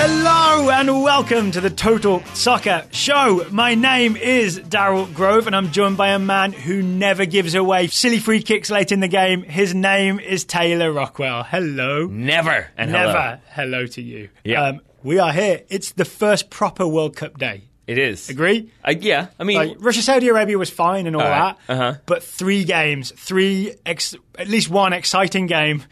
Hello and welcome to the Total Soccer Show. My name is Daryl Grove and I'm joined by a man who never gives away silly free kicks late in the game. His name is Taylor Rockwell. Hello. Never. And never. Hello to you. Yeah. We are here. It's the first proper World Cup day. It is. Agree? Yeah. I mean, like, Russia-Saudi Arabia was fine and all that, but 3 games, at least one exciting game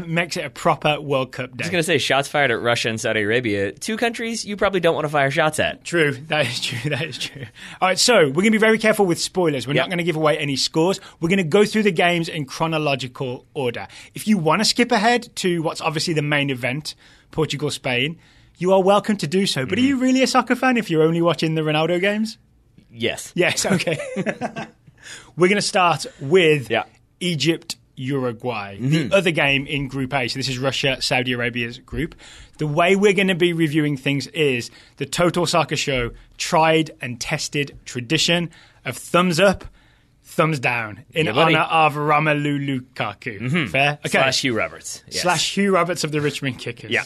makes it a proper World Cup day. I was going to say, shots fired at Russia and Saudi Arabia, 2 countries you probably don't want to fire shots at. True. That is true. That is true. All right, so we're going to be very careful with spoilers. We're not going to give away any scores. We're going to go through the games in chronological order. If you want to skip ahead to what's obviously the main event, Portugal-Spain, you are welcome to do so. But are you really a soccer fan if you're only watching the Ronaldo games? Yes. Yes, okay. We're going to start with Egypt-Uruguay, the other game in Group A. So this is Russia-Saudi Arabia's group. The way we're going to be reviewing things is the Total Soccer Show tried and tested tradition of thumbs up, thumbs down in honour of Romelu Lukaku. Fair? Okay. / Hugh Roberts. Yes. / Hugh Roberts of the Richmond Kickers. Yeah.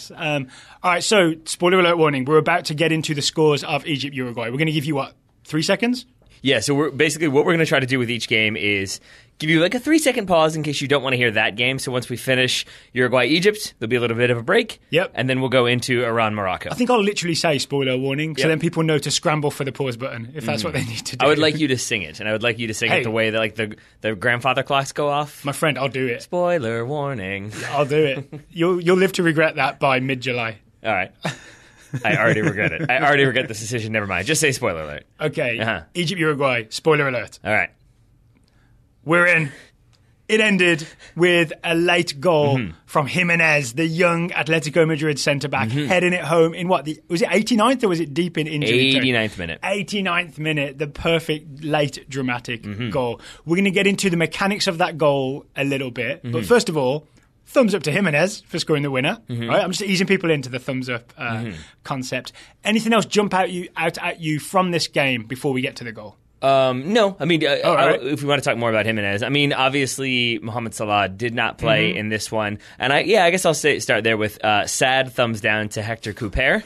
All right, so spoiler alert warning. We're about to get into the scores of Egypt-Uruguay. We're going to give you, 3 seconds? Yeah, so what we're going to try to do with each game is give you like a 3-second pause in case you don't want to hear that game. So once we finish Uruguay-Egypt, there'll be a little bit of a break. Yep. And then we'll go into Iran-Morocco. I think I'll literally say spoiler warning, so then people know to scramble for the pause button if that's what they need to do. I would like you to sing it, and I would like you to sing it the way that like the grandfather clocks go off. My friend, I'll do it. Spoiler warning. I'll do it. You'll live to regret that by mid-July. All right. I already regret it. I already regret this decision. Never mind. Just say spoiler alert. Okay. Egypt-Uruguay, spoiler alert. All right. We're in. It ended with a late goal from Jimenez, the young Atletico Madrid centre-back, heading it home in was it 89th or was it deep in injury? 89th minute. 89th minute, the perfect late dramatic goal. We're going to get into the mechanics of that goal a little bit, but first of all, thumbs up to Jimenez for scoring the winner. Right? I'm just easing people into the thumbs up concept. Anything else jump out at you from this game before we get to the goal? No. I mean, right. If we want to talk more about Jimenez, I mean, obviously, Mohamed Salah did not play in this one. And I guess I'll start there with sad thumbs down to Hector Couper,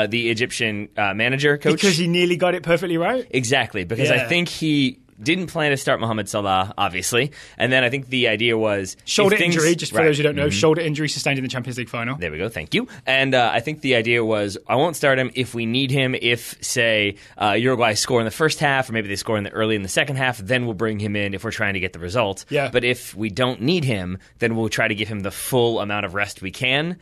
the Egyptian manager, coach. Because he nearly got it perfectly right? Exactly, because I think he didn't plan to start Mohamed Salah, obviously. And then I think the idea was... Shoulder injury, just for those who don't know. Shoulder injury sustained in the Champions League final. There we go, thank you. And I think the idea was, I won't start him if we need him. If, say, Uruguay score in the first half, or maybe they score early in the second half, then we'll bring him in if we're trying to get the result. Yeah. But if we don't need him, then we'll try to give him the full amount of rest we can.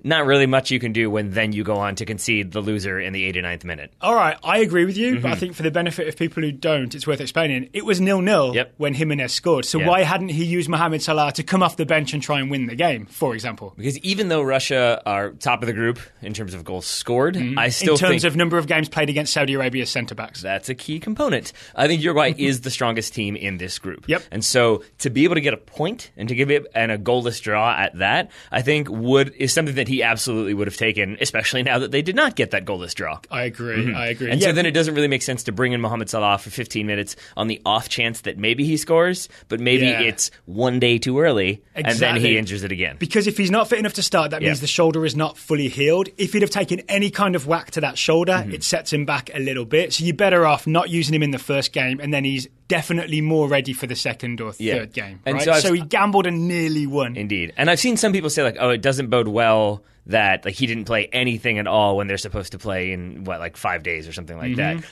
Not really much you can do when then you go on to concede the loser in the 89th minute. All right, I agree with you, but I think for the benefit of people who don't, it's worth explaining. It was 0-0 when Jimenez scored, so why hadn't he used Mohamed Salah to come off the bench and try and win the game, for example? Because even though Russia are top of the group in terms of goals scored, I still think... In terms of number of games played against Saudi Arabia's centre-backs. That's a key component. I think Uruguay is the strongest team in this group. Yep. And so to be able to get a point and to give it a goalless draw at that, I think is something that he absolutely would have taken, especially now that they did not get that goalless draw. I agree. And so then it doesn't really make sense to bring in Mohamed Salah for 15 minutes on the off chance that maybe he scores, but maybe it's one day too early, and then he injures it again. Because if he's not fit enough to start, that means the shoulder is not fully healed. If he'd have taken any kind of whack to that shoulder, it sets him back a little bit. So you're better off not using him in the first game, and then he's definitely more ready for the second or third game. And right? So he gambled and nearly won. Indeed. And I've seen some people say, like, it doesn't bode well that he didn't play anything at all when they're supposed to play in 5 days or something like that.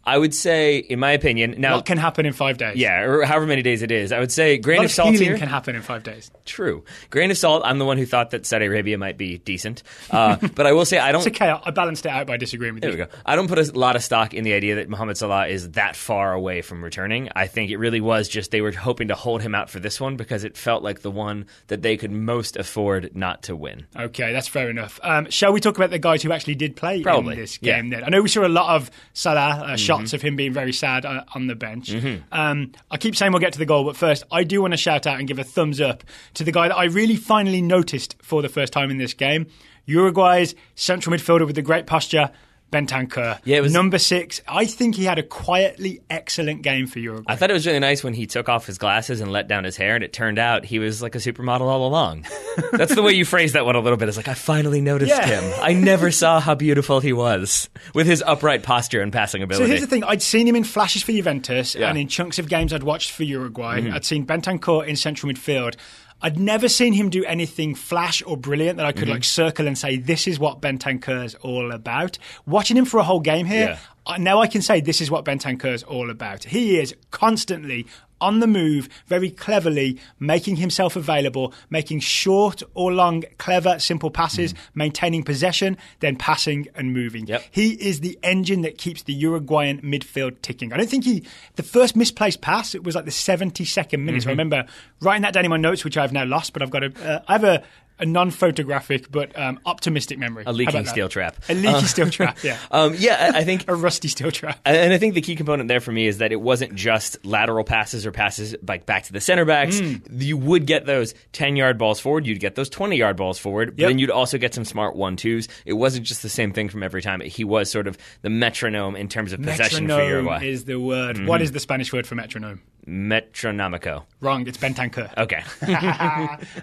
I would say, in my opinion, now what can happen in 5 days? Yeah, or however many days it is. I would say grain of salt here can happen in 5 days. True, grain of salt. I'm the one who thought that Saudi Arabia might be decent, but I will say I don't. It's okay. I balanced it out by disagreeing with you. There we go. I don't put a lot of stock in the idea that Mohamed Salah is that far away from returning. I think it really was just they were hoping to hold him out for this one because it felt like the one that they could most afford not to win. Okay, that's fair enough. Shall we talk about the guys who actually did play in this game then? I know we saw a lot of Salah, shots of him being very sad on the bench. I keep saying we'll get to the goal, but first, I do want to shout out and give a thumbs up to the guy that I really finally noticed for the first time in this game. Uruguay's central midfielder with the great posture, Bentancur. Yeah, it was number 6. I think he had a quietly excellent game for Uruguay. I thought it was really nice when he took off his glasses and let down his hair, and it turned out he was like a supermodel all along. That's the way you phrase that one a little bit. It's like, I finally noticed him. I never saw how beautiful he was with his upright posture and passing ability. So here's the thing. I'd seen him in flashes for Juventus and in chunks of games I'd watched for Uruguay. I'd seen Bentancur in central midfield. I'd never seen him do anything flash or brilliant that I could like circle and say, this is what Bentancur's all about. Watching him for a whole game here, now I can say this is what Bentancur's all about. He is constantly on the move, very cleverly making himself available, making short or long, clever, simple passes, maintaining possession, then passing and moving. Yep. He is the engine that keeps the Uruguayan midfield ticking. I don't think the first misplaced pass, it was like the 72nd minute. So I remember writing that down in my notes, which I've now lost, but I have a non-photographic but optimistic memory. A leaking steel trap. A leaky steel trap, yeah. I think a rusty steel trap. And I think the key component there for me is that it wasn't just lateral passes or passes like back to the center backs. You would get those 10-yard balls forward. You'd get those 20-yard balls forward. But then you'd also get some smart 1-2s. It wasn't just the same thing from every time. He was sort of the metronome in terms of possession for Uruguay. Metronome is the word. What is the Spanish word for metronome? Metronomico. Wrong. It's Bentancur. Okay.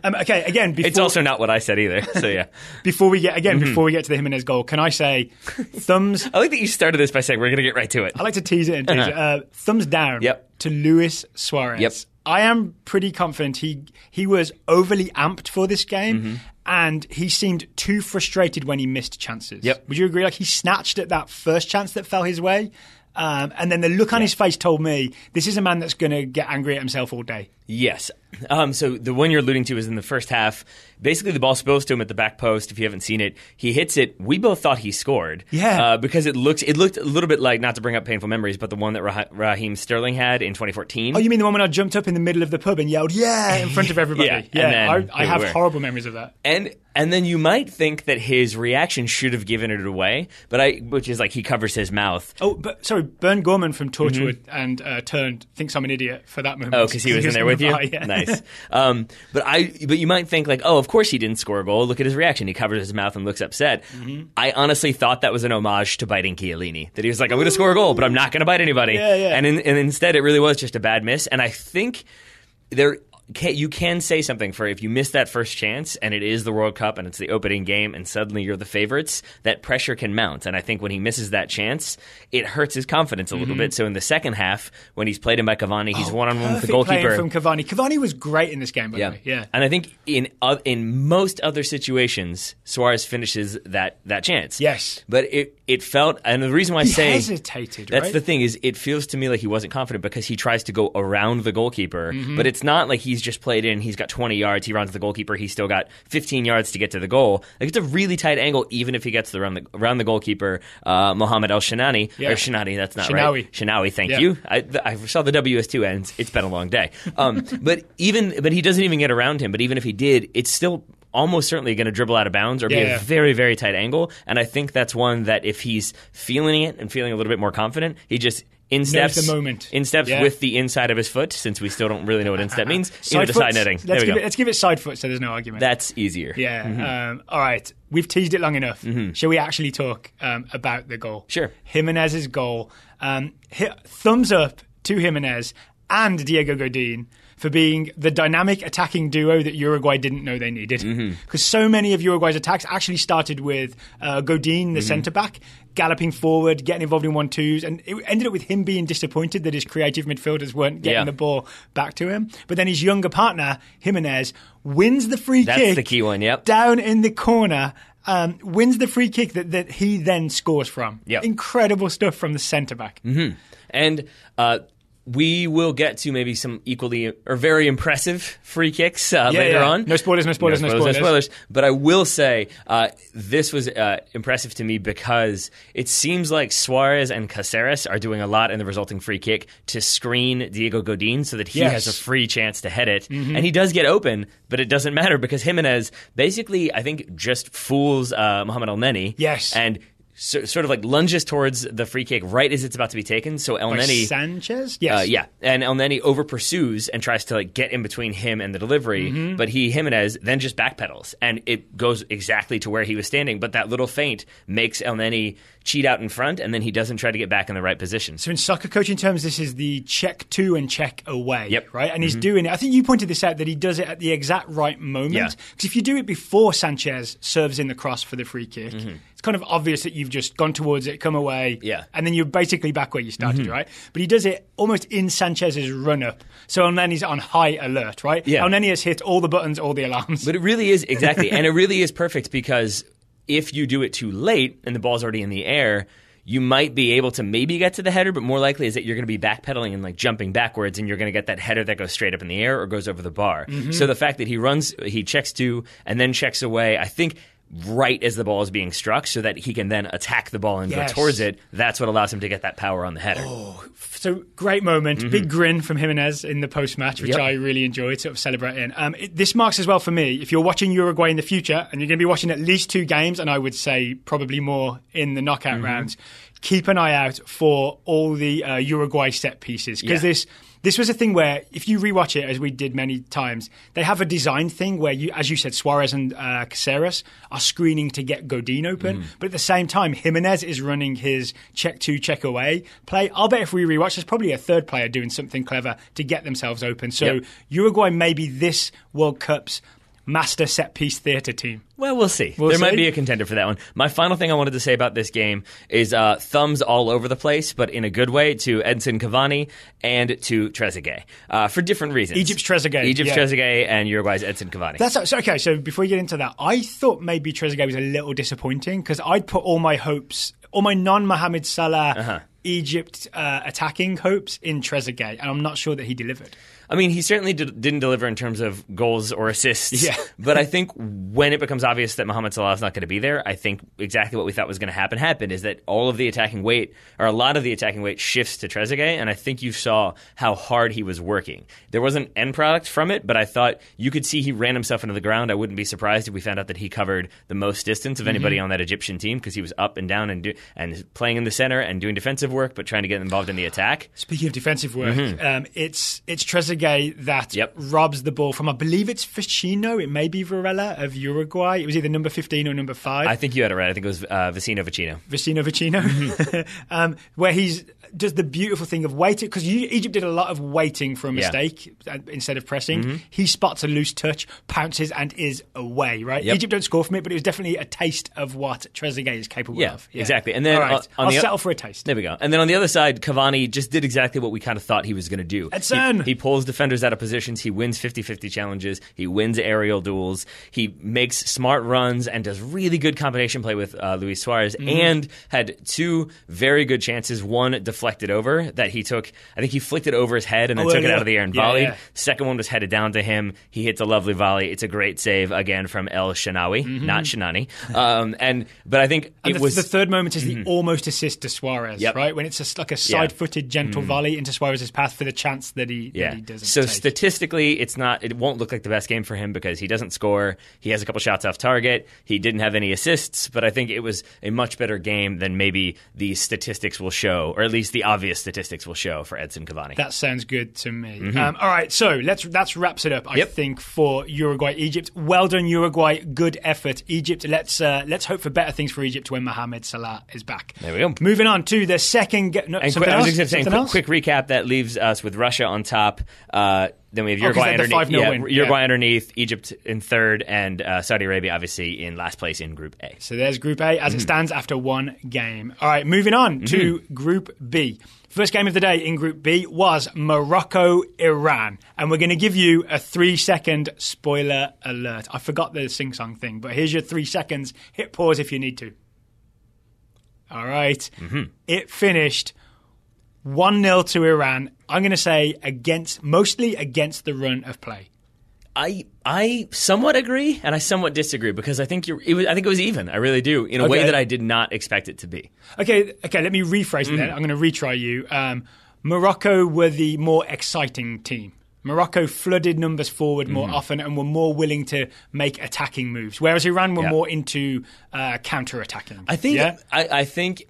Okay. Again, it's also not what I said either. So yeah. Before we get to the Jimenez goal, can I say thumbs? I like that you started this by saying we're going to get right to it. I like to tease it and tease it. Thumbs down to Luis Suarez. Yep. I am pretty confident he was overly amped for this game. And he seemed too frustrated when he missed chances. Yep. Would you agree? Like he snatched at that first chance that fell his way. And then the look on his face told me this is a man that's going to get angry at himself all day. Yes. So the one you're alluding to is in the first half. Basically, the ball spills to him at the back post. If you haven't seen it, he hits it. We both thought he scored. Yeah. Because it looked a little bit like, not to bring up painful memories, but the one that Raheem Sterling had in 2014. Oh, you mean the one when I jumped up in the middle of the pub and yelled, yeah, in front of everybody? Yeah. I have horrible mememories of that. And then you might think that his reaction should have given it away, which is like he covers his mouth. Oh, but sorry, Bern Gorman from Torchwood and Turned thinks I'm an idiot for that moment. Oh, because he was in there with you? Yeah. Nice. But you might think like, oh, of course he didn't score a goal. Look at his reaction. He covers his mouth and looks upset. I honestly thought that was an homage to biting Chiellini. That he was like, I'm going to score a goal, but I'm not going to bite anybody. Yeah. And instead it really was just a bad miss. And I think you can say something for if you miss that first chance and it is the World Cup and it's the opening game and suddenly you're the favorites, that pressure can mount. And I think when he misses that chance, it hurts his confidence a little bit. So in the second half, when he's played in by Cavani, he's one-on-one with the goalkeeper. From Cavani. Cavani was great in this game, by the way. Yeah. And I think in most other situations, Suarez finishes that chance. Yes. But it felt, and the reason why I say... He hesitated, That's the thing, is it feels to me like he wasn't confident because he tries to go around the goalkeeper. But it's not like he's just played in, he's got 20 yards, he runs the goalkeeper, he's still got 15 yards to get to the goal. Like it's a really tight angle, even if he gets around the goalkeeper, Mohamed El Shanani. Yeah. Or Shanani, that's not Shinawi. right. Shinawi, thank you. I saw the W as two ends. It's been a long day. But he doesn't even get around him. But even if he did, it's still almost certainly going to dribble out of bounds or be a very, very tight angle. And I think that's one that if he's feeling it and feeling a little bit more confident, he just insteps with the inside of his foot, since we still don't really know what instep means, into the side netting. Let's give it side foot so there's no argument. That's easier. Yeah. All right. We've teased it long enough. Shall we actually talk about the goal? Sure. Jimenez's goal. Thumbs up to Jimenez and Diego Godin for being the dynamic attacking duo that Uruguay didn't know they needed. Because so many of Uruguay's attacks actually started with Godin, the centre-back, galloping forward, getting involved in 1-2s, and it ended up with him being disappointed that his creative midfielders weren't getting the ball back to him. But then his younger partner, Jimenez, wins the free kick. That's the key one, down in the corner. Wins the free kick that he then scores from. Incredible stuff from the centre-back. And we will get to maybe some equally or very impressive free kicks later on. No spoilers. But I will say this was impressive to me because it seems like Suarez and Caceres are doing a lot in the resulting free kick to screen Diego Godin so that he has a free chance to head it. And he does get open, but it doesn't matter because Jimenez basically, I think, just fools Mohamed El Neni. Yes. And sort of like lunges towards the free kick right as it's about to be taken. So El By Neni, Sanchez? Yes. yeah, and El Neni over pursues and tries to like get in between him and the delivery, but Jimenez then just backpedals and it goes exactly to where he was standing. But that little feint makes El Neni cheat out in front, and then he doesn't try to get back in the right position. So in soccer coaching terms, this is the check to and check away, Yep. right? And he's doing it. I think you pointed this out, that he does it at the exact right moment. Yeah. Because if you do it before Sanchez serves in the cross for the free kick, it's kind of obvious that you've just gone towards it, come away, and then you're basically back where you started, right? But he does it almost in Sanchez's run-up. So El Neni's on high alert, right? Yeah. El Neni has hit all the buttons, all the alarms. But it really is, exactly. And it really is perfect because if you do it too late and the ball's already in the air, you might be able to maybe get to the header, but more likely is that you're going to be backpedaling and like jumping backwards, and you're going to get that header that goes straight up in the air or goes over the bar. So the fact that he checks to and then checks away, I think right as the ball is being struck so that he can then attack the ball and go towards it, that's what allows him to get that power on the header. So great moment, big grin from Jimenez in the post-match, which I really enjoyed sort of celebrating. This marks as well for me, if you're watching Uruguay in the future, and you're going to be watching at least 2 games, and I would say probably more in the knockout rounds, keep an eye out for all the Uruguay set pieces, because this was a thing where if you rewatch it, as we did many times, they have a design thing where, you, as you said, Suarez and Caceres are screening to get Godin open. But at the same time, Jimenez is running his check to, check away play. I'll bet if we rewatch, there's probably a third player doing something clever to get themselves open. So Uruguay may be this World Cup's master set-piece theatre team. Well, we'll see. There might be a contender for that one. My final thing I wanted to say about this game is thumbs all over the place, but in a good way, to Edson Cavani and to Trezeguet for different reasons. Egypt's Trezeguet and Uruguay's Edson Cavani. That's okay. So before we get into that, I thought maybe Trezeguet was a little disappointing because I'd put all my hopes, all my non-Mohamed Salah Egypt attacking hopes in Trezeguet, and I'm not sure that he delivered. I mean, he certainly didn't deliver in terms of goals or assists. Yeah. But I think when it becomes obvious that Mohamed Salah is not going to be there, I think exactly what we thought was going to happen is that all of the attacking weight, or a lot of the attacking weight, shifts to Trezeguet, and I think you saw how hard he was working. There was an end product from it, but I thought you could see he ran himself into the ground. I wouldn't be surprised if we found out that he covered the most distance of anybody on that Egyptian team because he was up and down and playing in the center and doing defensive work, but trying to get involved in the attack. Speaking of defensive work, it's Trezeguet that robs the ball from, I believe it's Ficino, it may be Varela of Uruguay. It was either number 15 or number 5. I think you had it right. I think it was Vecino Vicino. Where he does the beautiful thing of waiting, because Egypt did a lot of waiting for a mistake instead of pressing. He spots a loose touch, pounces, and is away, right? Egypt don't score from it, but it was definitely a taste of what Trezeguet is capable of. Yeah, exactly. And then I'll settle for a taste. There we go. And then on the other side, Cavani just did exactly what we kind of thought he was going to do. He pulls defenders out of positions. He wins 50-50 challenges. He wins aerial duels. He makes smart runs and does really good combination play with Luis Suarez, and had 2 very good chances. One deflected over that he took. I think he flicked it over his head and then took it out of the air and volleyed. Second one was headed down to him. He hits a lovely volley. It's a great save again from El Shanawi, not Shanani. But I think it was the third moment is the almost assist to Suarez, right? When it's like a side-footed gentle volley into Suarez's path for the chance that he doesn't take. Statistically, it won't look like the best game for him because he doesn't score. He has a couple shots off target. He didn't have any assists, but I think it was a much better game than maybe the statistics will show, or at least the obvious statistics will show for Edson Cavani. That sounds good to me. All right, so that wraps it up, I think, for Uruguay-Egypt. Well done, Uruguay. Good effort, Egypt. Let's hope for better things for Egypt when Mohamed Salah is back. There we go. Moving on to the second... quick recap, that leaves us with Russia on top. Then we have Uruguay underneath, Egypt in third, and Saudi Arabia obviously in last place in Group A. So there's Group A as it stands after one game. All right, moving on to Group B. First game of the day in Group B was Morocco-Iran. And we're going to give you a 3-second spoiler alert. I forgot the sing-song thing, but here's your 3 seconds. Hit pause if you need to. All right. It finished 1-0 to Iran. I'm going to say mostly against the run of play. I somewhat agree and I somewhat disagree because I think it was even. I really do, in a way that I did not expect it to be. Okay. Let me rephrase that. I'm going to retry you. Morocco were the more exciting team. Morocco flooded numbers forward more often and were more willing to make attacking moves, whereas Iran were more into counter-attacking. I think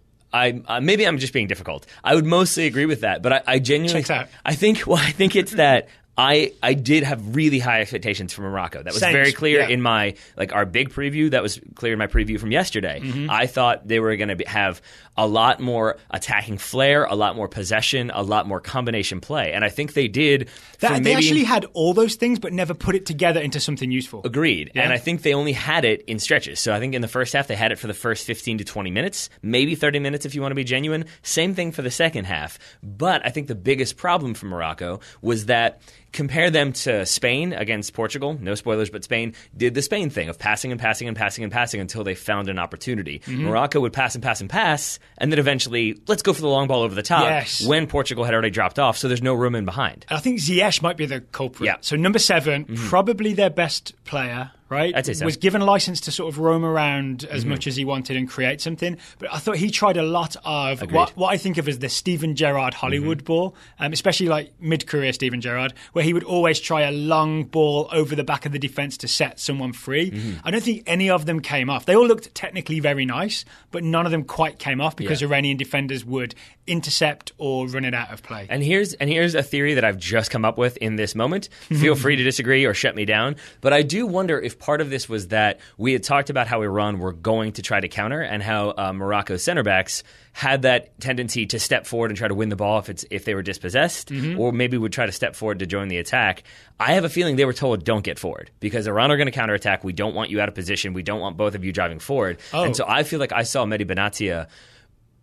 maybe I'm just being difficult. I would mostly agree with that, but I genuinely Checks out. I think it's that I did have really high expectations for Morocco. That was very clear in my our big preview. That was clear in my preview from yesterday. I thought they were going to have a lot more attacking flair, a lot more possession, a lot more combination play, and I think they did. They actually had all those things, but never put it together into something useful. Agreed, and I think they only had it in stretches. So I think in the first half they had it for the first 15 to 20 minutes, maybe 30 minutes if you want to be genuine. Same thing for the second half. But I think the biggest problem for Morocco was that compare them to Spain against Portugal. No spoilers, but Spain did the Spain thing of passing and passing and passing and passing until they found an opportunity. Morocco would pass and pass and pass, and then eventually, let's go for the long ball over the top when Portugal had already dropped off, so there's no room in behind. I think Ziyech might be the culprit. Yeah. So number 7, probably their best player, right? I'd say so. Was given license to sort of roam around as much as he wanted and create something. But I thought he tried a lot of what I think of as the Steven Gerrard Hollywood ball, especially like mid-career Steven Gerrard, where he would always try a long ball over the back of the defence to set someone free. I don't think any of them came off. They all looked technically very nice, but none of them quite came off because Iranian defenders would intercept or run it out of play. And here's a theory that I've just come up with in this moment. Feel free to disagree or shut me down. But I do wonder if part of this was that we had talked about how Iran were going to try to counter and how Morocco's center backs had that tendency to step forward and try to win the ball if they were dispossessed, or maybe would try to step forward to join the attack. I have a feeling they were told, don't get forward, because Iran are going to counterattack. We don't want you out of position. We don't want both of you driving forward. And so I feel like I saw Mehdi Benatia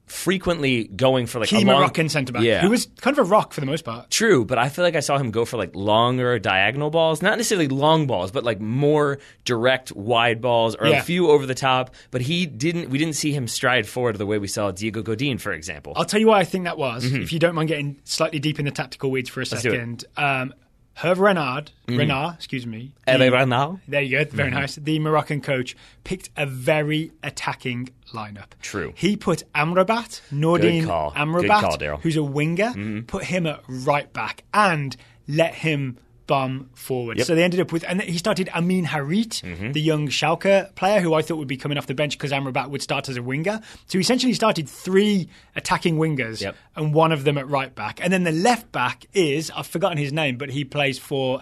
frequently going for key Moroccan centre back, who was kind of a rock for the most part. True, but I feel like I saw him go for longer diagonal balls, not necessarily long balls, but more direct wide balls or a few over the top. But we didn't see him stride forward the way we saw Diego Godin, for example. I'll tell you why I think that was. If you don't mind getting slightly deep in the tactical weeds for a second. Hervé Renard, excuse me. Hervé Renard. There you go, very nice. The Moroccan coach picked a very attacking lineup. True. He put Amrabat, Nordin Amrabat, who's a winger, put him at right back and let him bomb forward. So they ended up with, and he started Amin Harit, the young Schalke player who I thought would be coming off the bench because Amrabat would start as a winger. So he essentially started 3 attacking wingers and one of them at right back. And then the left back is, I've forgotten his name, but he plays for...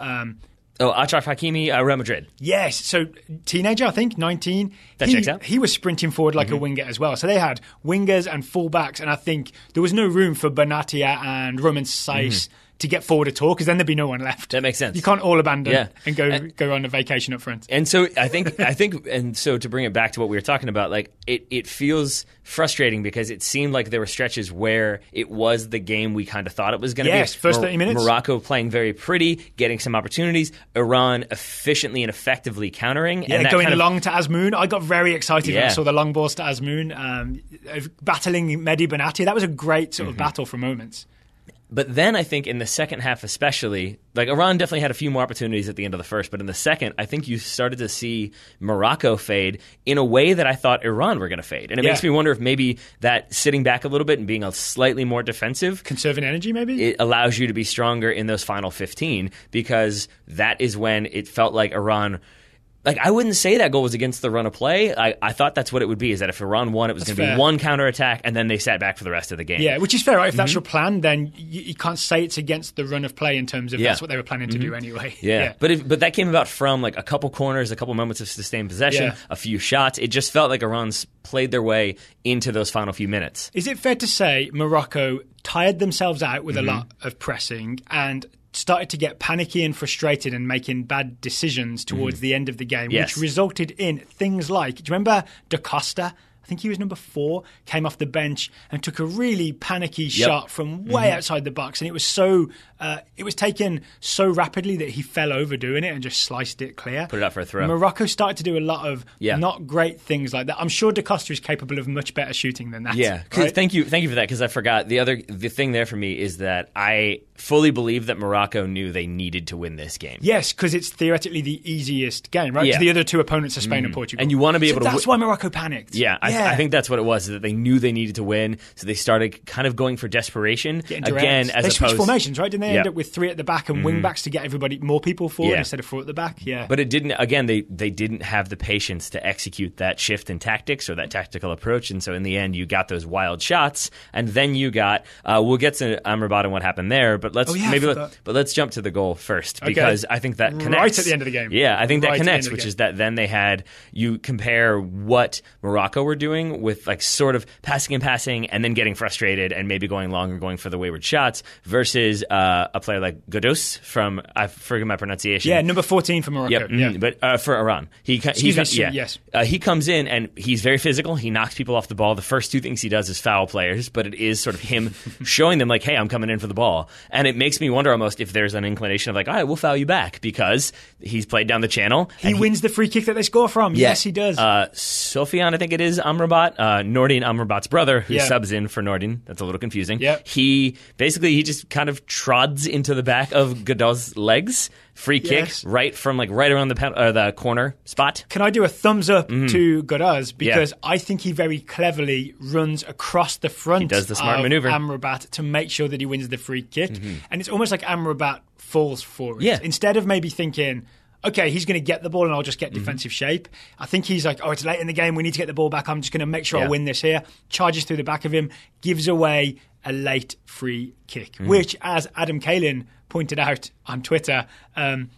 Achraf Hakimi, Real Madrid. Yes, so teenager, I think, 19. That checks out. He was sprinting forward like a winger as well. So they had wingers and fullbacks, and I think there was no room for Benatia and Roman Saiz to get forward at all, because then there'd be no one left. That makes sense. You can't all abandon and go on a vacation up front. And so I think, and so to bring it back to what we were talking about, it feels frustrating because it seemed like there were stretches where it was the game we kind of thought it was going to be. Yes, first 30 minutes. Morocco playing very pretty, getting some opportunities. Iran efficiently and effectively countering. Yeah, and going long to Azmoun. I got very excited when I saw the long balls to Azmoun. Battling Mehdi Benatia. That was a great sort of battle for moments. But then I think in the second half especially, Iran definitely had a few more opportunities at the end of the first, but in the second, I think you started to see Morocco fade in a way that I thought Iran were going to fade. And it makes me wonder if maybe that sitting back a little bit and being a slightly more defensive... Conserving energy, maybe? It allows you to be stronger in those final 15, because that is when it felt like Iran... I wouldn't say that goal was against the run of play. I thought that's what it would be, is that if Iran won, it was going to be one counterattack, and then they sat back for the rest of the game. Yeah, which is fair, right? If that's your plan, then you can't say it's against the run of play in terms of that's what they were planning to do anyway. Yeah. But that came about from a couple corners, a couple moments of sustained possession, a few shots. It just felt like Iran's played their way into those final few minutes. Is it fair to say Morocco tired themselves out with a lot of pressing and started to get panicky and frustrated and making bad decisions towards the end of the game, which resulted in things like, do you remember Da Costa? I think he was number 4, came off the bench and took a really panicky shot from way outside the box. And it was it was taken so rapidly that he fell over doing it and just sliced it clear. Put it up for a throw. Morocco started to do a lot of not great things like that. I'm sure Da Costa is capable of much better shooting than that. Yeah, right? Thank you for that, because I forgot. The thing there for me is that I fully believe that Morocco knew they needed to win this game. Yes, because it's theoretically the easiest game, right? Because the other 2 opponents are Spain and Portugal. And you want to be able to... That's why Morocco panicked. Yeah, I think that's what it was, that they knew they needed to win, so they started kind of going for desperation. Again, as they switched opposed... formations, right? Didn't they end up with 3 at the back and wing-backs to get everybody, more people forward instead of 4 at the back? Yeah. But it didn't, again, they didn't have the patience to execute that shift in tactics or that tactical approach, and so in the end, you got those wild shots, and then you got, we'll get to Amrabat and what happened there, but let's jump to the goal first, because I think that connects. Right at the end of the game. Yeah, I think that connects, which is that then they had, you compare what Morocco were doing with like sort of passing and then getting frustrated and maybe going long or going for the wayward shots versus a player like Godus from, I forget my pronunciation. Yeah, number 14 for Morocco. Yep, but for Iran. He comes in and he's very physical. He knocks people off the ball. The first 2 things he does is foul players, but it is sort of him showing them like, hey, I'm coming in for the ball. And it makes me wonder almost if there's an inclination of like, all right, we'll foul you back, because he's played down the channel. He wins the free kick that they score from. Yeah. Yes, he does. Sofian, I think it is, Amrabat, Nordin Amrabat's brother, who subs in for Nordin. That's a little confusing. Yep. He just kind of trods into the back of Godot's legs. Free kick right around the corner spot. Can I do a thumbs up to Godaz, because I think he very cleverly runs across the front. He does the smart maneuver. Amrabat to make sure that he wins the free kick. And it's almost like Amrabat falls for it. Yeah. Instead of maybe thinking, okay, he's going to get the ball and I'll just get defensive shape. I think he's like, oh, it's late in the game, we need to get the ball back. I'm just going to make sure I win this here. Charges through the back of him, gives away a late free kick, which, as Adam Kalin pointed out on Twitter,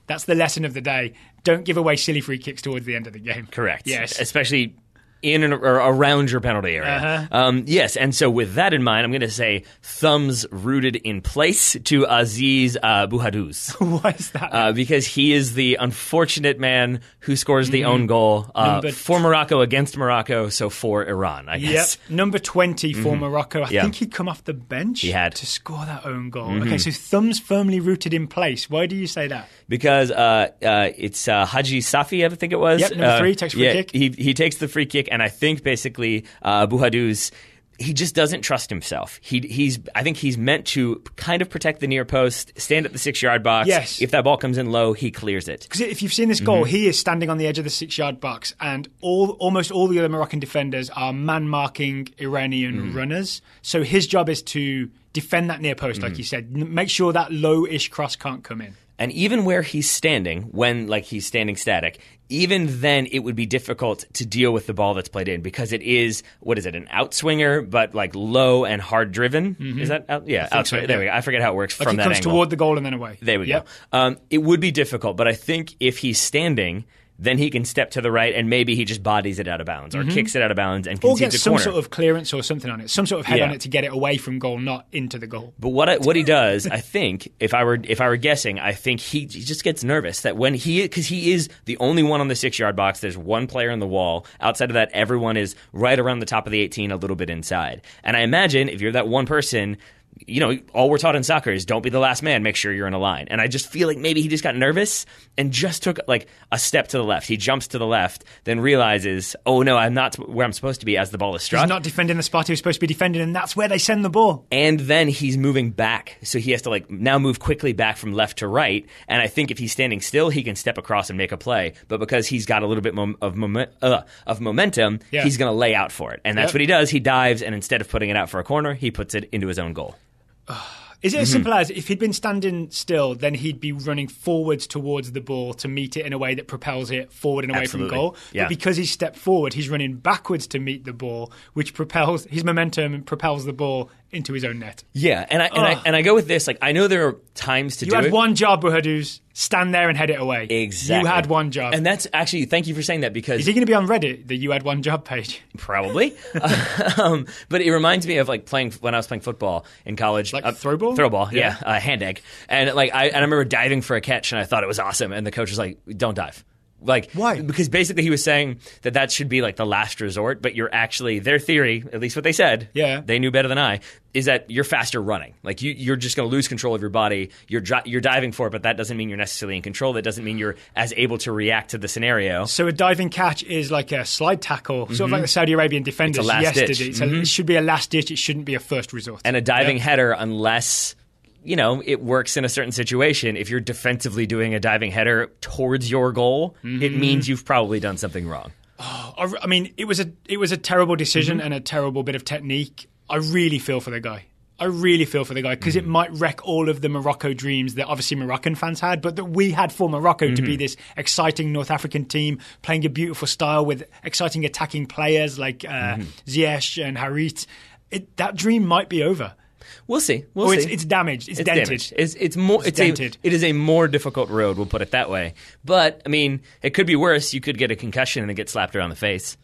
that's the lesson of the day. Don't give away silly free kicks towards the end of the game. Correct. Yes. Especially in or around your penalty area. Yes, and so with that in mind, I'm going to say thumbs rooted in place to Aziz Bouhadouz. Why is that? Because he is the unfortunate man who scores the own goal for Morocco against Morocco, so for Iran, I guess. Yep, number 20 for Morocco. I think he'd come off the bench to score that own goal. Okay, so thumbs firmly rooted in place. Why do you say that? Because it's Haji Safi, I think it was. Yep, number 3 takes free kick. He takes the free kick. And I think basically Bouhadouz, he just doesn't trust himself. I think he's meant to kind of protect the near post, stand at the 6-yard box. Yes. If that ball comes in low, he clears it. Because if you've seen this goal, he is standing on the edge of the 6-yard box, and almost all the other Moroccan defenders are man-marking Iranian runners. So his job is to defend that near post, like you said. Make sure that low-ish cross can't come in. And even where he's standing, when he's standing static, even then it would be difficult to deal with the ball that's played in, because it is, an outswinger, but low and hard driven. Is that out? Yeah, outswinger. So, there we go. I forget how it works from that angle. It comes toward the goal and then away. There we go. It would be difficult, but I think if he's standing, then he can step to the right and maybe he just bodies it out of bounds or kicks it out of bounds and concedes a corner. Or gets some sort of clearance or something on it, some sort of head on it to get it away from goal, not into the goal. But what he does, I think, if I were guessing, I think he just gets nervous that when because he is the only one on the 6-yard box, there's one player on the wall. Outside of that, everyone is right around the top of the 18, a little bit inside. And I imagine if you're that one person, all we're taught in soccer is don't be the last man, make sure you're in a line. And I just feel like maybe he just got nervous and just took a step to the left. He jumps to the left, then realizes, oh no, I'm not where I'm supposed to be as the ball is struck. He's not defending the spot he was supposed to be defending, and that's where they send the ball. And then he's moving back, so he has to now move quickly back from left to right. And I think if he's standing still, he can step across and make a play. But because he's got a little bit of momentum, he's going to lay out for it. And that's what he does. He dives, and instead of putting it out for a corner, he puts it into his own goal. Is it as simple as if he'd been standing still, then he'd be running forwards towards the ball to meet it in a way that propels it forward and away from goal? Yeah. But because he's stepped forward, he's running backwards to meet the ball, which propels his momentum and propels the ball into his own net. Yeah, and I go with this. I know there are times to do it. You had one job, Bouhadouz. Stand there and head it away. Exactly. You had one job. And that's actually, thank you for saying that, because... Is he going to be on Reddit, the You Had One Job page? Probably. But it reminds me of playing, when I was playing football in college. Throw ball? Throw ball, yeah. Hand egg. And I remember diving for a catch and I thought it was awesome. And the coach was like, don't dive. Why? Because basically he was saying that should be the last resort, but you're actually, their theory, at least what they said, they knew better than I, is that you're faster running. You're just going to lose control of your body. You're diving for it, but that doesn't mean you're necessarily in control. That doesn't mean you're as able to react to the scenario. So a diving catch is like a slide tackle, sort of like the Saudi Arabian defenders yesterday. So it should be a last ditch. It shouldn't be a first resort. And a diving header, unless... it works in a certain situation. If you're defensively doing a diving header towards your goal, it means you've probably done something wrong. I mean, it was a terrible decision and a terrible bit of technique. I really feel for the guy. Because it might wreck all of the Morocco dreams that obviously Moroccan fans had, but that we had for Morocco to be this exciting North African team playing a beautiful style with exciting attacking players like Ziyech and Harit. That dream might be over. We'll see. It's damaged. It's dented. Damaged. It's dented. It is a more difficult road, we'll put it that way. But, I mean, it could be worse. You could get a concussion and get slapped around the face.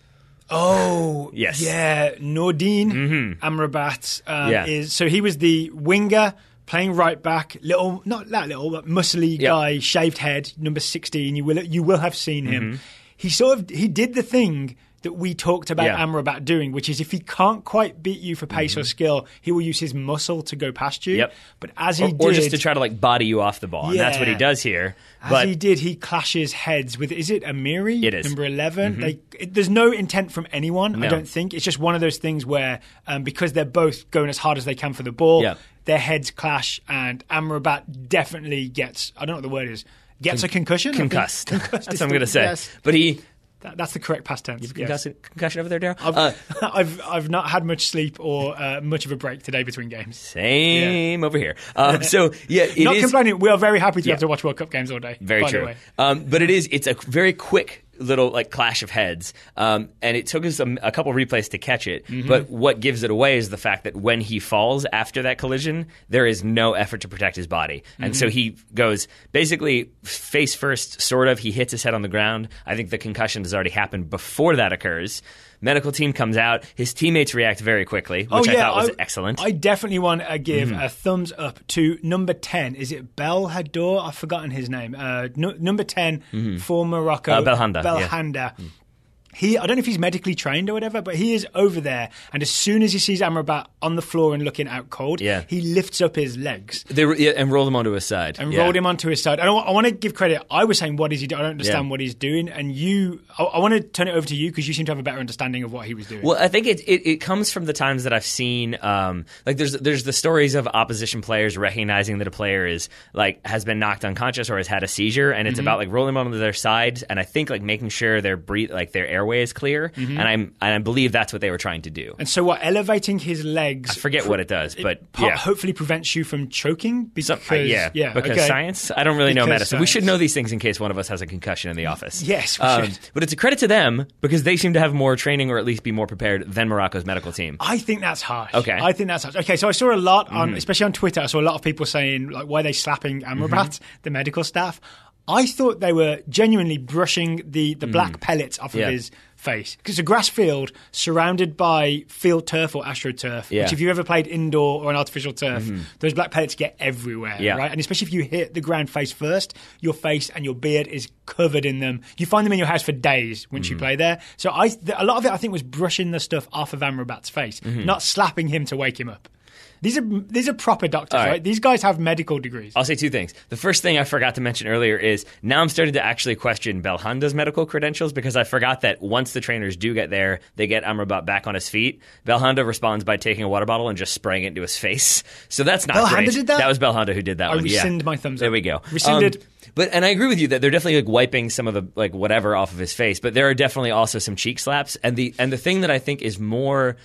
Oh, yes. Yeah. Noordine Amrabat is... So he was the winger playing right back, not that little, but muscly guy, shaved head, number 16. You will have seen him. He did the thing that we talked about Amrabat doing, which is if he can't quite beat you for pace or skill, he will use his muscle to go past you. Yep. But as he did... Or just to try to body you off the ball. And that's what he does here. As he did, he clashes heads with... Is it Amiri? It is. Number 11? There's no intent from anyone, I don't think. It's just one of those things where, because they're both going as hard as they can for the ball, their heads clash, and Amrabat definitely gets... I don't know what the word is. Gets a concussion? Concussed. That's what I'm going to say. Yes. But he... That's the correct past tense. You have concussion over there, Daryl? I've not had much sleep or much of a break today between games. Same over here. So not complaining. We are very happy to have to watch World Cup games all day. Very true. But it's a very quick little clash of heads, and it took us a couple replays to catch it. But what gives it away is the fact that when he falls after that collision, there is no effort to protect his body, and so he goes basically face first. Sort of, he hits his head on the ground. I think the concussion has already happened before that occurs. Medical team comes out. His teammates react very quickly, which I thought was excellent. I definitely want to give a thumbs up to number 10. Is it Belhador? I've forgotten his name. Number 10 for Morocco. Belhanda. Belhanda. Yeah. I don't know if he's medically trained or whatever, but he is over there. And as soon as he sees Amrabat on the floor and looking out cold, he lifts up his legs. And rolled him onto his side. Rolled him onto his side. I want to give credit. I was saying, what is he doing? I don't understand what he's doing. And I want to turn it over to you because you seem to have a better understanding of what he was doing. Well, I think it comes from the times that I've seen, there's the stories of opposition players recognizing that a player has been knocked unconscious or has had a seizure, and it's about rolling them onto their sides, and I think making sure their airway is clear, and I believe that's what they were trying to do. And so elevating his legs... I forget what it does, but hopefully prevents you from choking? Because science? I don't really know medicine. Science. We should know these things in case one of us has a concussion in the office. Yes, we should. But it's a credit to them because they seem to have more training or at least be more prepared than Morocco's medical team. I think that's harsh. Okay. Okay, so I saw a lot, especially on Twitter, I saw a lot of people saying, why are they slapping Amrabat, the medical staff? I thought they were genuinely brushing the black pellets off of his face. Because it's a grass field surrounded by field turf or astroturf, which if you've ever played indoor or an artificial turf, those black pellets get everywhere, right? And especially if you hit the ground face first, your face and your beard is covered in them. You find them in your house for days once you play there. So a lot of it, I think, was brushing the stuff off of Amrabat's face, not slapping him to wake him up. These are proper doctors, right? These guys have medical degrees. I'll say two things. The first thing I forgot to mention earlier is now I'm starting to actually question Belhanda's medical credentials because I forgot that once the trainers do get there, they get Amrabat back on his feet. Belhanda responds by taking a water bottle and just spraying it into his face. So that's not great. Belhanda did that? That was Belhanda who did that one. I rescind my thumbs up. There we go. Rescinded. And I agree with you that they're definitely wiping some of the whatever off of his face, but there are definitely also some cheek slaps. And the thing that I think is more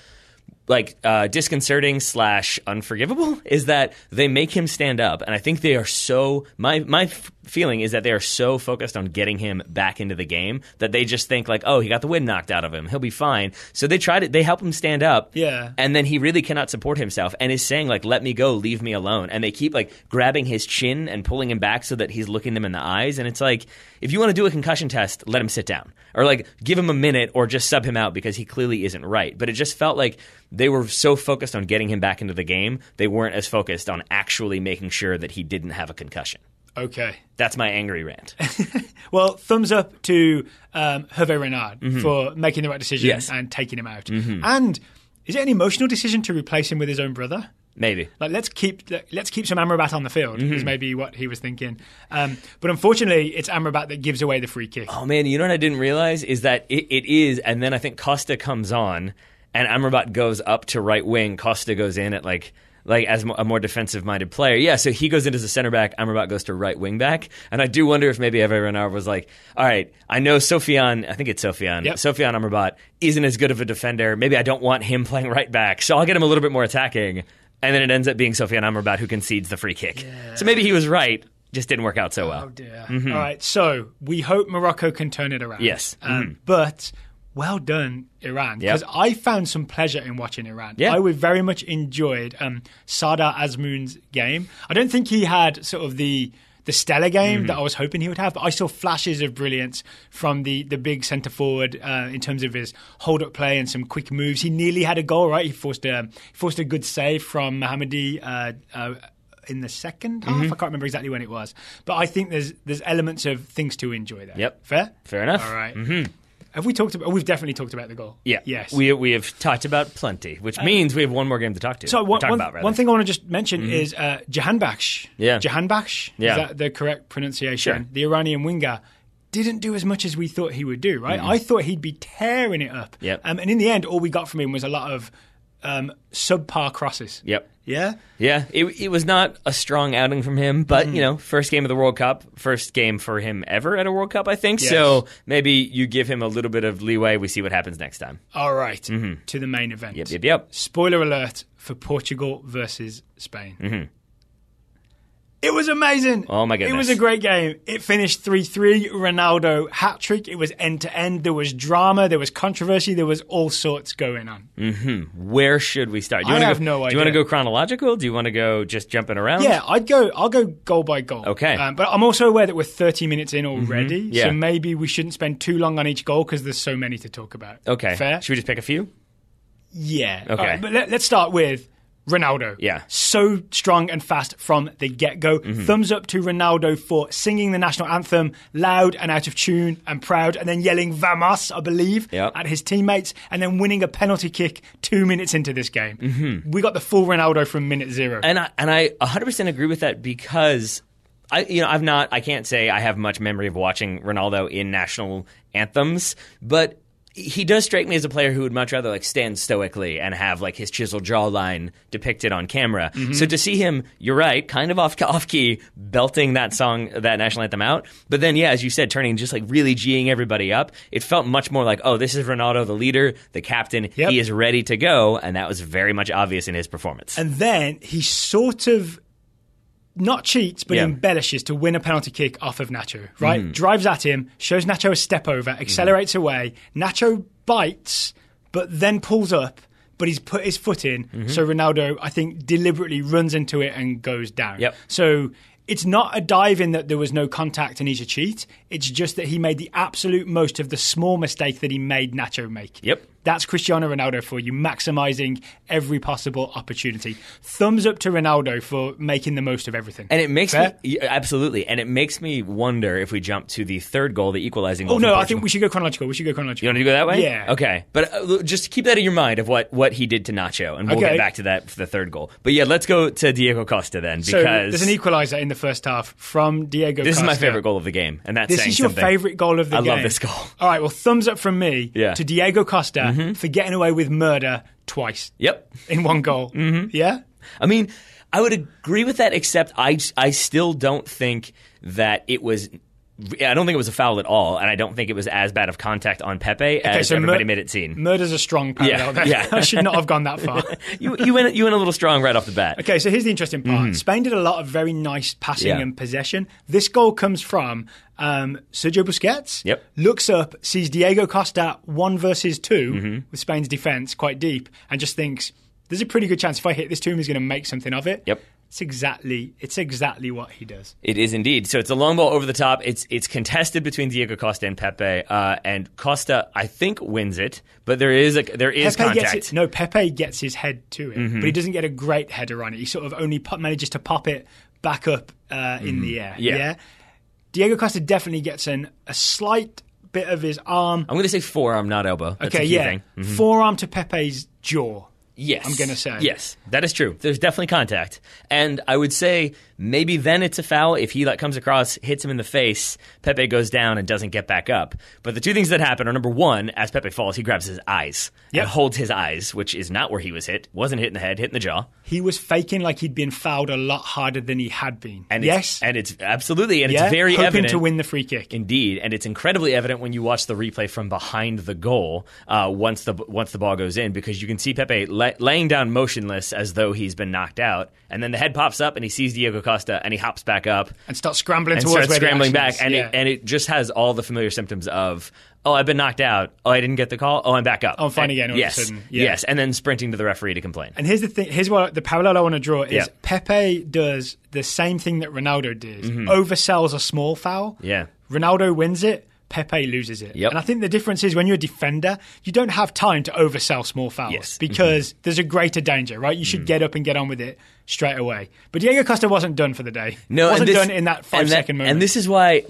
disconcerting / unforgivable is that they make him stand up, and I think they are so. My feeling is that they are so focused on getting him back into the game that they just think he got the wind knocked out of him, he'll be fine. So they help him stand up, and then he really cannot support himself and is saying let me go, leave me alone, and they keep grabbing his chin and pulling him back so that he's looking them in the eyes, and it's if you want to do a concussion test, let him sit down or give him a minute or just sub him out because he clearly isn't right. But it just felt like they were so focused on getting him back into the game, they weren't as focused on actually making sure that he didn't have a concussion. Okay. That's my angry rant. Well, thumbs up to Hervé Renard for making the right decision and taking him out. And is it an emotional decision to replace him with his own brother? Maybe. Let's keep some Amrabat on the field is maybe what he was thinking. But unfortunately, it's Amrabat that gives away the free kick. Oh, man, you know what I didn't realize is that it is, and then I think Costa comes on, and Amrabat goes up to right wing. Costa goes in at like as a more defensive-minded player. Yeah, so he goes in as a center back. Amrabat goes to right wing back. And I do wonder if maybe Hervé Renard was like, all right, I know Sofiane, I think it's Sofiane, Sofiane Amrabat isn't as good of a defender. Maybe I don't want him playing right back, so I'll get him a little bit more attacking. And then it ends up being Sofiane Amrabat who concedes the free kick. Yeah. So maybe he was right, just didn't work out so well. Oh, dear. All right, so we hope Morocco can turn it around. Yes. But well done, Iran, because I found some pleasure in watching Iran. Yeah. I would very much enjoyed Sardar Azmoun's game. I don't think he had sort of the stellar game that I was hoping he would have, but I saw flashes of brilliance from the big centre forward in terms of his hold up play and some quick moves. He nearly had a goal, right? He forced a good save from Mohammadi in the second half. I can't remember exactly when it was, but I think there's elements of things to enjoy there. Yep, fair enough. All right. Have we talked about? We've definitely talked about the goal. Yeah. Yes. We have talked about plenty, which means we have one more game to talk to. So one thing I want to just mention is Jahanbakhsh. Yeah. Jahanbakhsh. Yeah. Is that the correct pronunciation? Sure. The Iranian winger didn't do as much as we thought he would do. Right. I thought he'd be tearing it up. Yep. And in the end, all we got from him was a lot of subpar crosses. Yep. Yeah? Yeah, it was not a strong outing from him, but, first game of the World Cup, first game for him ever at a World Cup, I think. Yes. So maybe you give him a little bit of leeway. We see what happens next time. All right, to the main event. Yep. Spoiler alert for Portugal versus Spain. It was amazing. Oh, my goodness. It was a great game. It finished 3-3. Ronaldo hat-trick. It was end-to-end. There was drama. There was controversy. There was all sorts going on. Where should we start? I have no idea. Do you want to go chronological? Do you want to go just jumping around? Yeah, I'll go goal by goal. Okay. But I'm also aware that we're 30 minutes in already, Yeah. so maybe we shouldn't spend too long on each goal because there's so many to talk about. Okay. Fair? Should we just pick a few? Yeah. Okay. All right, but let's start with Ronaldo. Yeah. So strong and fast from the get-go. Thumbs up to Ronaldo for singing the national anthem loud and out of tune and proud, and then yelling "Vamos," I believe, at his teammates, and then winning a penalty kick 2 minutes into this game. We got the full Ronaldo from minute zero. And I 100% agree with that because I can't say I have much memory of watching Ronaldo in national anthems, but he does strike me as a player who would much rather like stand stoically and have like his chiseled jawline depicted on camera. So to see him, you're right, kind of off key, belting that song, that national anthem out, but then as you said, turning just like really G'ing everybody up. It felt much more like, oh, this is Ronaldo, the leader, the captain. Yep. He is ready to go, and that was very much obvious in his performance. And then he sort of not cheats, but embellishes to win a penalty kick off of Nacho, right? Drives at him, shows Nacho a step over, accelerates away. Nacho bites, but then pulls up, but he's put his foot in. So Ronaldo, I think, deliberately runs into it and goes down. Yep. So it's not a dive in that there was no contact and he's a cheat. It's just that he made the absolute most of the small mistake that he made Nacho make. Yep. That's Cristiano Ronaldo for you, maximising every possible opportunity. Thumbs up to Ronaldo for making the most of everything. And it makes me, absolutely, and it makes me wonder if we jump to the third goal, the equalizing goal. Oh, no, I think we should go chronological. You want to go that way? Yeah. Okay. But just keep that in your mind of what he did to Nacho, and we'll get back to that for the third goal. But yeah, let's go to Diego Costa then, because... So there's an equaliser in the first half from Diego Costa. This is my favourite goal of the game, and that's This is your favourite goal of the game? I love this goal. All right, well, thumbs up from me to Diego Costa for getting away with murder twice. Yep. In one goal. Yeah? I mean, I would agree with that, except I still don't think that it was... I don't think it was a foul at all, and I don't think it was as bad of contact on Pepe as everybody made it seem. Murder's a strong parallel there. Yeah. I should not have gone that far. You went a little strong right off the bat. Okay, so here's the interesting part. Spain did a lot of very nice passing and possession. This goal comes from Sergio Busquets. Yep. Looks up, sees Diego Costa 1 versus 2 with Spain's defence quite deep, and just thinks, there's a pretty good chance if I hit this to him, he's going to make something of it. Yep. It's exactly what he does. It is indeed. So it's a long ball over the top. It's contested between Diego Costa and Pepe, and Costa, I think, wins it. But there is contact. Pepe gets his head to it, but he doesn't get a great header on it. He sort of only manages to pop it back up in the air. Yeah. Diego Costa definitely gets a slight bit of his arm. I'm going to say forearm, not elbow. That's okay, a key thing. Forearm to Pepe's jaw. Yes. I'm going to say. Yes, that is true. There's definitely contact. And I would say maybe then it's a foul. If he comes across, hits him in the face, Pepe goes down and doesn't get back up. But the two things that happen are, number one, as Pepe falls, he grabs his eyes and holds his eyes, which is not where he was hit. Wasn't hit in the head, hit in the jaw. He was faking like he'd been fouled a lot harder than he had been. And yes. It's absolutely, and it's very hoping evident. to win the free kick. Indeed, and it's incredibly evident when you watch the replay from behind the goal once the ball goes in, because you can see Pepe laying down motionless as though he's been knocked out, and then the head pops up and he sees Diego Costa and he hops back up and starts scrambling and towards starts scrambling back, and it just has all the familiar symptoms of, oh, I've been knocked out. Oh, I didn't get the call. Oh, I'm back up. I'm fine again all of a sudden. Yes, and then sprinting to the referee to complain. And here's the thing. Here's what the parallel I want to draw is Pepe does the same thing that Ronaldo did. Oversells a small foul. Yeah. Ronaldo wins it. Pepe loses it. Yep. And I think the difference is when you're a defender, you don't have time to oversell small fouls because there's a greater danger, right? You should get up and get on with it straight away. But Diego Costa wasn't done for the day. No, wasn't done in that 5-second moment. And this is why,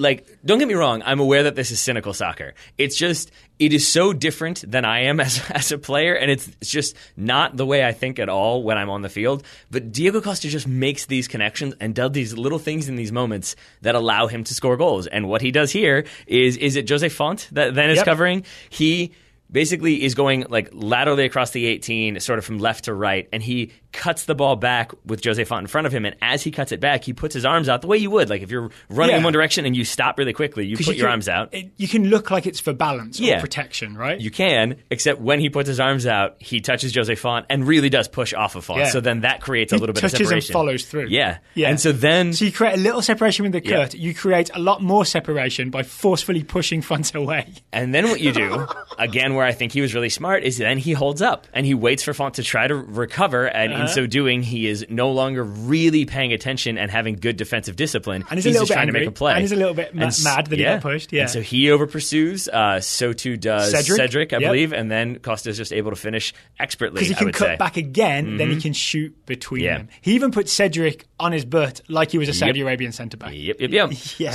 don't get me wrong, I'm aware that this is cynical soccer. It's just, it is so different than I am as a player, and it's just not the way I think at all when I'm on the field. But Diego Costa just makes these connections and does these little things in these moments that allow him to score goals. And what he does here is it Jose Font that then is covering? He basically is going laterally across the 18, sort of from left to right, and he cuts the ball back with Jose Font in front of him, and as he cuts it back, he puts his arms out the way you would. Like if you're running in one direction and you stop really quickly, you put your arms out. You can look like it's for balance or protection, right? You can, except when he puts his arms out, he touches Jose Font and really does push off of Font. Yeah. So then that creates a little bit of separation. Touches and follows through. Yeah. And so you create a little separation with the cut. You create a lot more separation by forcefully pushing Font away. And then what you do, again, where I think he was really smart, is then he holds up and he waits for Font to try to recover, and in so doing, he is no longer really paying attention and having good defensive discipline. And he's just trying to make a play. And he's a little bit mad that he got pushed. Yeah. And so he over pursues. So too does Cedric, I believe. And then Costa is just able to finish expertly. Because he can cut back again, then he can shoot between them. He even put Cedric on his butt like he was a Saudi Arabian centre back. Yep.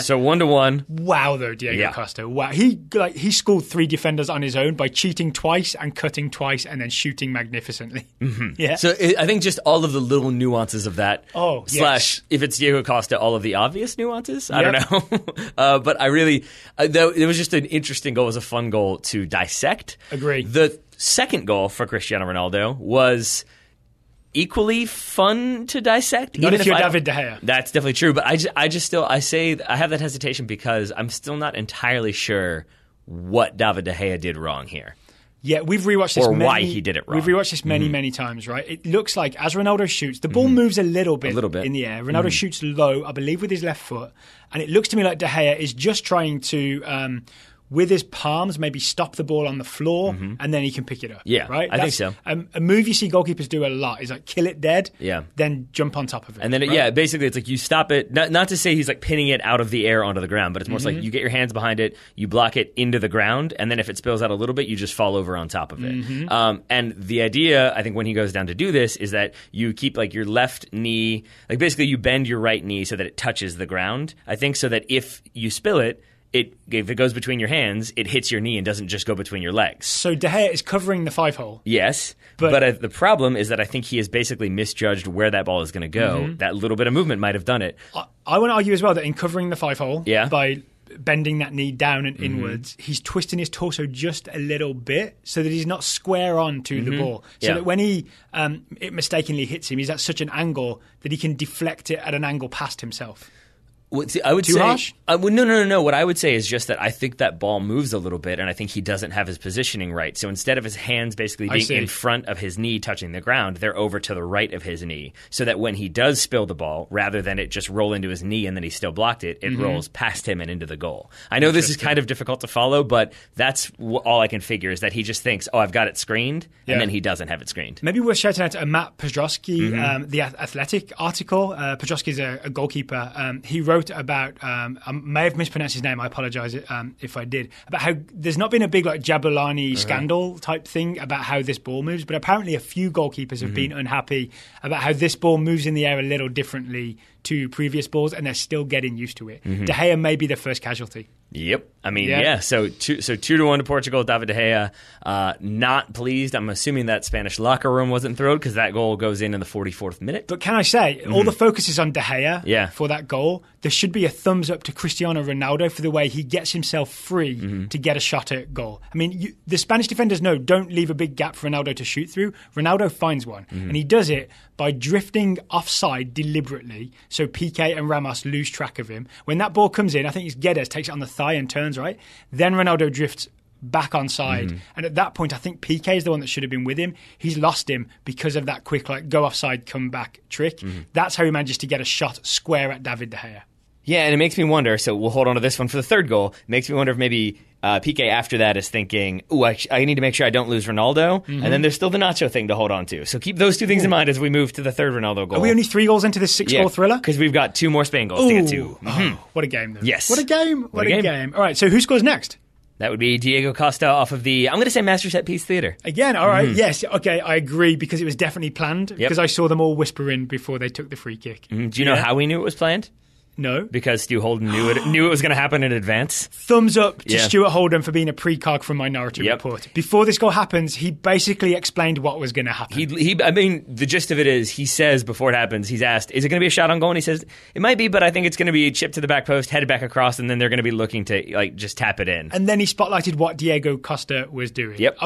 So 1-1. Wow, though, Diego Costa. Wow, he schooled 3 defenders on his own by cheating twice and cutting twice and then shooting magnificently. Yeah. So I think just all of the little nuances of that. Slash, if it's Diego Costa, all of the obvious nuances. I don't know. But I really, though, it was just an interesting goal. It was a fun goal to dissect. Agree. The second goal for Cristiano Ronaldo was equally fun to dissect. Not even if you're David De Gea. That's definitely true. But I have that hesitation because I'm still not entirely sure what David De Gea did wrong here. Yeah, we've rewatched this why he did it wrong. We've rewatched this many times, right? It looks like as Ronaldo shoots, the ball moves a little bit in the air. Ronaldo shoots low, I believe, with his left foot. And it looks to me like De Gea is just trying to, with his palms, maybe stop the ball on the floor, and then he can pick it up. Yeah, right? I think so. A move you see goalkeepers do a lot is kill it dead, then jump on top of it. And then, basically it's you stop it. Not to say he's pinning it out of the air onto the ground, but it's more like you get your hands behind it, you block it into the ground, and then if it spills out a little bit, you just fall over on top of it. And the idea, I think, when he goes down to do this is that you keep your left knee, basically you bend your right knee so that it touches the ground, I think, so that if you spill it, if it goes between your hands, it hits your knee and doesn't just go between your legs. So De Gea is covering the 5-hole. Yes, but the problem is that I think he has basically misjudged where that ball is going to go. That little bit of movement might have done it. I want to argue as well that in covering the 5-hole, by bending that knee down and inwards, he's twisting his torso just a little bit so that he's not square on to the ball. So that when it mistakenly hits him, he's at such an angle that he can deflect it at an angle past himself. I would say harsh? No. What I would say is just that I think that ball moves a little bit, and I think he doesn't have his positioning right. So instead of his hands basically being in front of his knee touching the ground, they're over to the right of his knee, so that when he does spill the ball, rather than it just roll into his knee and then he still blocked it, it rolls past him and into the goal. I know this is kind of difficult to follow, but that's all I can figure is that he just thinks, I've got it screened, and then he doesn't have it screened. Maybe we're shouting out to Matt Piotrowski, the Athletic article. Piotrowski is a goalkeeper. He wrote about, I may have mispronounced his name, I apologise if I did, about how there's not been a big Jabulani scandal type thing about how this ball moves, but apparently a few goalkeepers have been unhappy about how this ball moves in the air a little differently to previous balls, and they're still getting used to it. De Gea may be the first casualty. Yep. I mean, yeah. So 2-1 to Portugal. David De Gea, not pleased. I'm assuming that Spanish locker room wasn't thrilled because that goal goes in the 44th minute. But can I say, all the focus is on De Gea for that goal. There should be a thumbs up to Cristiano Ronaldo for the way he gets himself free to get a shot at goal. I mean, the Spanish defenders know, don't leave a big gap for Ronaldo to shoot through. Ronaldo finds one, and he does it by drifting offside deliberately so Piqué and Ramos lose track of him. When that ball comes in, I think it's Guedes takes it on the thigh and turns right. Then Ronaldo drifts back onside. And at that point, I think Piqué is the one that should have been with him. He's lost him because of that quick go offside, come back trick. That's how he manages to get a shot square at David De Gea. Yeah, and it makes me wonder, so we'll hold on to this one for the third goal. It makes me wonder if maybe Piqué after that is thinking, I need to make sure I don't lose Ronaldo. And then there's still the Nacho thing to hold on to. So keep those two things in mind as we move to the third Ronaldo goal. Are we only 3 goals into this 6-goal thriller? Because we've got 2 more Spain goals to get to. What a game, though. Yes. What a game. What a game. All right, so who scores next? That would be Diego Costa off of the, I'm going to say Master Set Piece Theater. Again, all right, yes, okay, I agree, because it was definitely planned, because I saw them all whispering before they took the free kick. Do you know how we knew it was planned? No. Because Stu Holden knew it was going to happen in advance. Thumbs up to Stuart Holden for being a precog from Minority Report. Before this goal happens, he basically explained what was going to happen. I mean, the gist of it is, he says before it happens, he's asked, is it going to be a shot on goal? And he says, it might be, but I think it's going to be chipped to the back post, headed back across, and then they're going to be looking to just tap it in. And then he spotlighted what Diego Costa was doing. Yep.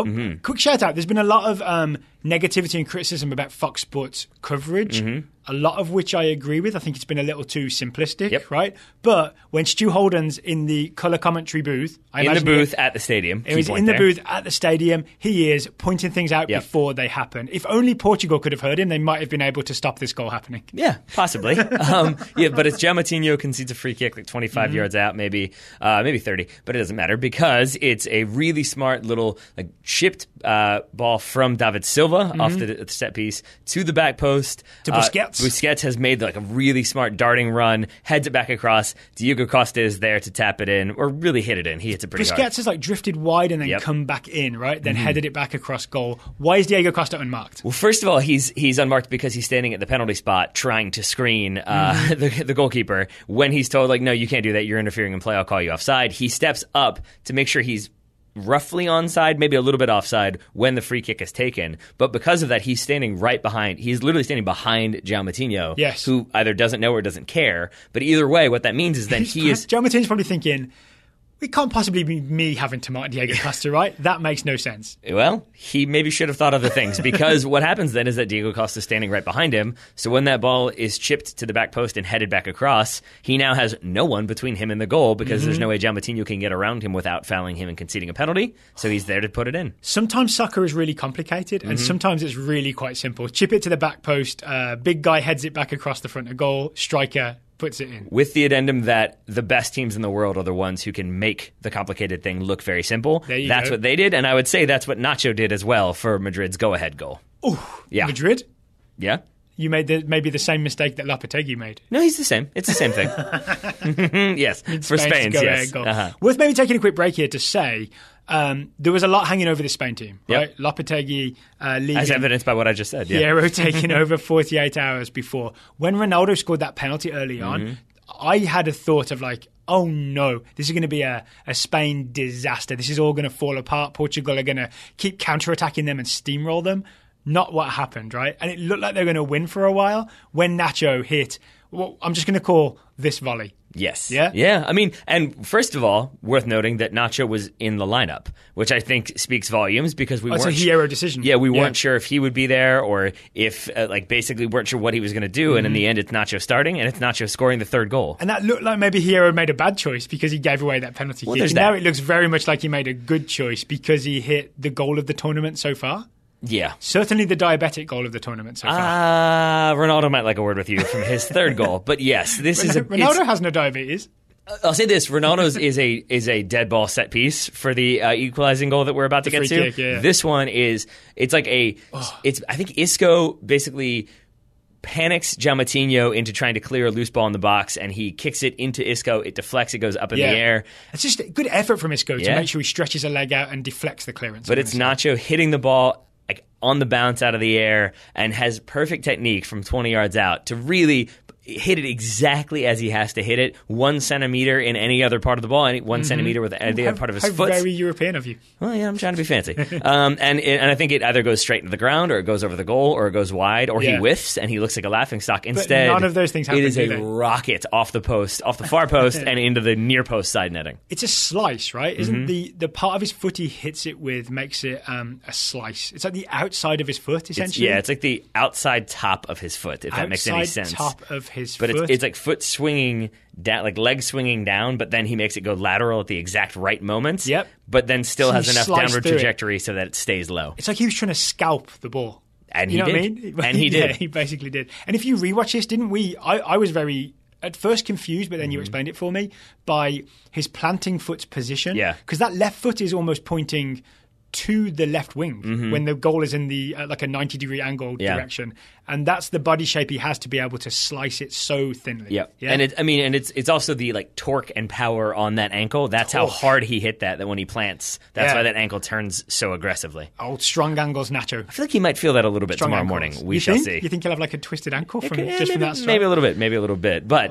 Quick shout out. There's been a lot of negativity and criticism about Fox Sports coverage, a lot of which I agree with. I think it's been a little too simplistic, right? But when Stu Holden's in the colour commentary booth... at the stadium. He was in the booth at the stadium. He is pointing things out before they happen. If only Portugal could have heard him, they might have been able to stop this goal happening. Yeah, possibly. But it's João Moutinho concedes a free kick 25 yards out, maybe 30, but it doesn't matter because it's a really smart little chipped ball from David Silva off the set piece to the back post. To Busquets. Busquets has made a really smart darting run, heads it back across. Diego Costa is there to tap it in, or really hit it in. He hits it pretty hard. Busquets has drifted wide and then come back in, right? Then headed it back across goal. Why is Diego Costa unmarked? Well, first of all, he's unmarked because he's standing at the penalty spot trying to screen the goalkeeper. When he's told, no, you can't do that, you're interfering in play, I'll call you offside. He steps up to make sure he's roughly onside, maybe a little bit offside when the free kick is taken. But because of that, he's literally standing behind João Moutinho, who either doesn't know or doesn't care. But either way, what that means is that João Moutinho's probably thinking, it can't possibly be me having to mark Diego Costa, right? That makes no sense. Well, he maybe should have thought other things, because what happens then is that Diego Costa is standing right behind him. So when that ball is chipped to the back post and headed back across, he now has no one between him and the goal, because there's no way João Moutinho can get around him without fouling him and conceding a penalty. So he's there to put it in. Sometimes soccer is really complicated, and sometimes it's really quite simple. Chip it to the back post, big guy heads it back across the front of goal, striker puts it in. With the addendum that the best teams in the world are the ones who can make the complicated thing look very simple. That's what they did, and I would say that's what Nacho did as well for Madrid's go-ahead goal. Oh, yeah. Madrid? Yeah. You made maybe the same mistake that Lopetegui made. No, he's the same. It's the same thing. Yes, for Spain's, yes. Worth maybe taking a quick break here to say there was a lot hanging over the Spain team, right? Lopetegui leaving. As evidenced by what I just said. Piero taking over 48 hours before. When Ronaldo scored that penalty early on, I had a thought of oh no, this is going to be a Spain disaster. This is all going to fall apart. Portugal are going to keep counterattacking them and steamroll them. Not what happened, right? And it looked like they were going to win for a while when Nacho hit, I'm just going to call this volley. Yes. Yeah? Yeah. I mean, and first of all, worth noting that Nacho was in the lineup, which I think speaks volumes, because we weren't... It's a hero decision. Yeah, we weren't sure if he would be there, or if, basically weren't sure what he was going to do, and in the end it's Nacho starting, and it's Nacho scoring the third goal. And that looked like maybe Hierro made a bad choice because he gave away that penalty kick. And now it looks very much like he made a good choice because he hit the goal of the tournament so far. Yeah. Certainly the diabetic goal of the tournament so far. Ronaldo might like a word with you from his third goal. But yes, Ronaldo has no diabetes. I'll say this: Ronaldo's is a dead ball set piece for the equalizing goal that we're about to get to. Kick, This one is I think Isco basically panics João Moutinho into trying to clear a loose ball in the box, and he kicks it into Isco. It deflects. It goes up in the air. It's just a good effort from Isco to make sure he stretches a leg out and deflects the clearance. But it's Nacho hitting the ball on the bounce out of the air, and has perfect technique from 20 yards out to really... hit it exactly as he has to hit it, 1 centimeter in any other part of the ball, 1 centimeter with any other part of his foot. How very European of you. Well, yeah, I'm trying to be fancy. And I think it either goes straight into the ground, or it goes over the goal, or it goes wide, or he whiffs and he looks like a laughingstock. Instead, but none of those things happen. It is a rocket off the far post and into the near post side netting. It's a slice, right? Isn't the part of his foot he hits it with makes it a slice? It's like the outside of his foot, essentially. It's like the outside top of his foot, if that makes any sense. Top of his foot. But it's like foot swinging down, like leg swinging down, but then he makes it go lateral at the exact right moment. Yep. But then still has enough downward trajectory so that it stays low. It's like he was trying to scalp the ball. And you know did. What I mean? And he did. Yeah, he basically did. And if you rewatch this, didn't we? I was very at first confused, but then you explained it for me by his planting foot's position. Yeah. Because that left foot is almost pointing to the left wing when the goal is in the like a 90-degree angle direction, and that's the body shape he has to be able to slice it so thinly. Yeah, and it's also the like torque and power on that ankle. That's how hard he hit that when he plants. That's why that ankle turns so aggressively. Old strong angles, Nacho. I feel like he might feel that a little bit tomorrow morning. We shall see. You think he'll have like a twisted ankle from that strike? Maybe a little bit, but.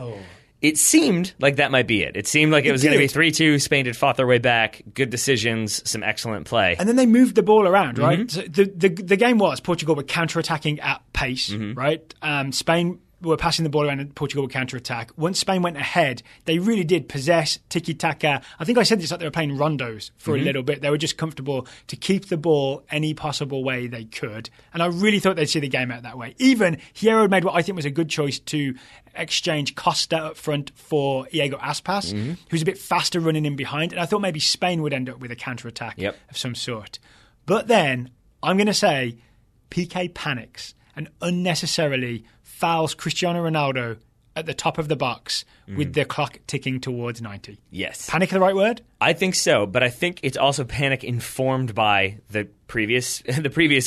It seemed like that might be it. It seemed like it was going to be 3-2. Spain had fought their way back. Good decisions, some excellent play. And then they moved the ball around, right? So the game was Portugal were counter-attacking at pace, right? Spain were passing the ball around and Portugal would counter-attack. Once Spain went ahead, they really did possess tiki-taka. I think I said this, like they were playing rondos for a little bit. They were just comfortable to keep the ball any possible way they could. And I really thought they'd see the game out that way. Even Hierro made what I think was a good choice to exchange Costa up front for Iago Aspas, who's a bit faster running in behind. And I thought maybe Spain would end up with a counter-attack of some sort. But then, I'm going to say, Piqué panics and unnecessarily fouls Cristiano Ronaldo at the top of the box with the clock ticking towards 90. Yes. Panic the right word? I think so, but I think it's also panic informed by the previous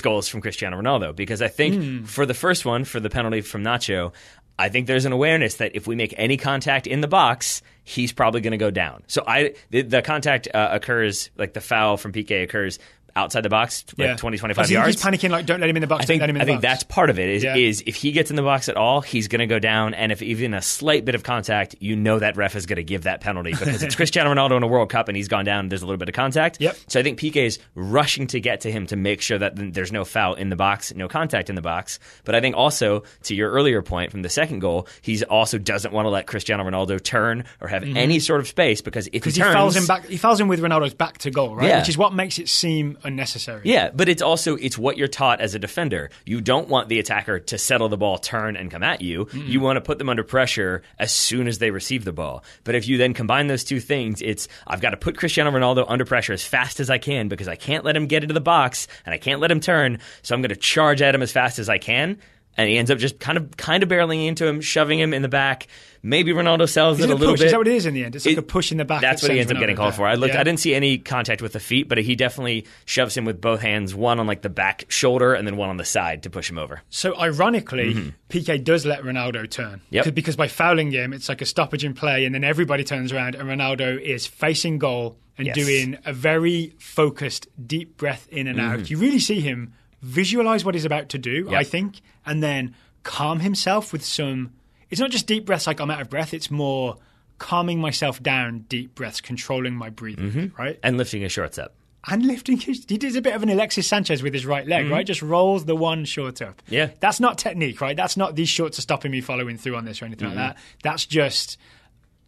goals from Cristiano Ronaldo, because I think for the first one, for the penalty from Nacho, I think there's an awareness that if we make any contact in the box, he's probably going to go down. So the contact occurs, like the foul from Piqué occurs outside the box, like 20, 25 yards. He's panicking, like, don't let him in the box, don't let him in the box. I think that's part of it, is if he gets in the box at all, he's going to go down, and if even a slight bit of contact, you know that ref is going to give that penalty, because it's Cristiano Ronaldo in a World Cup, and he's gone down, and there's a little bit of contact. Yep. So I think Piqué is rushing to get to him to make sure that there's no foul in the box, no contact in the box. But I think also, to your earlier point from the second goal, he also doesn't want to let Cristiano Ronaldo turn or have any sort of space, because if he turns... he fouls him with Ronaldo's back to goal, right? Yeah. Which is what makes it seem unnecessary. Yeah. But it's what you're taught as a defender. You don't want the attacker to settle the ball, turn, and come at you. You want to put them under pressure as soon as they receive the ball. But if you then combine those two things, I've got to put Cristiano Ronaldo under pressure as fast as I can, because I can't let him get into the box and I can't let him turn. So I'm going to charge at him as fast as I can. And he ends up just kind of barreling into him, shoving him in the back. Maybe Ronaldo sells it a little bit. Is that what it is in the end? It's like a push in the back. That's what he ends up getting called for. I didn't see any contact with the feet, but he definitely shoves him with both hands, one on like the back shoulder and then one on the side to push him over. So ironically, Piqué does let Ronaldo turn. Yep. Because by fouling him, it's like a stoppage in play, and then everybody turns around and Ronaldo is facing goal and doing a very focused, deep breath in and out. You really see him visualize what he's about to do, I think, and then calm himself with some... It's not just deep breaths like I'm out of breath, it's more calming myself down, deep breaths, controlling my breathing, right? And lifting his shorts up. And lifting his... He does a bit of an Alexis Sanchez with his right leg, right? Just rolls the one short up. Yeah. That's not technique, right? That's not these shorts are stopping me following through on this or anything like that. That's just...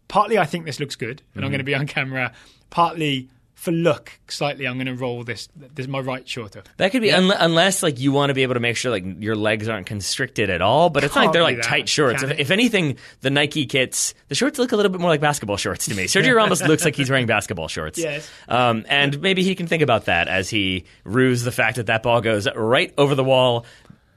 Partly I think this looks good, and I'm going to be on camera. Partly... For look, slightly, I'm going to roll this my right short up. That could be, unless like you want to be able to make sure like your legs aren't constricted at all. But it's not like they're like tight shorts. If anything, the Nike kits, the shorts look a little bit more like basketball shorts to me. Sergio Ramos looks like he's wearing basketball shorts. Yes. And maybe he can think about that as he rues the fact that ball goes right over the wall.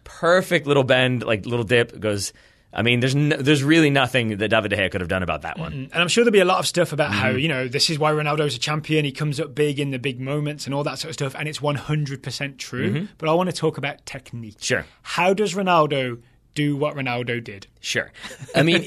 Perfect little bend, like little dip, goes... I mean, there's really nothing that David De Gea could have done about that one. And I'm sure there'll be a lot of stuff about how, this is why Ronaldo's a champion. He comes up big in the big moments and all that sort of stuff. And it's 100% true. But I want to talk about technique. Sure. How does Ronaldo do what Ronaldo did? Sure. I mean,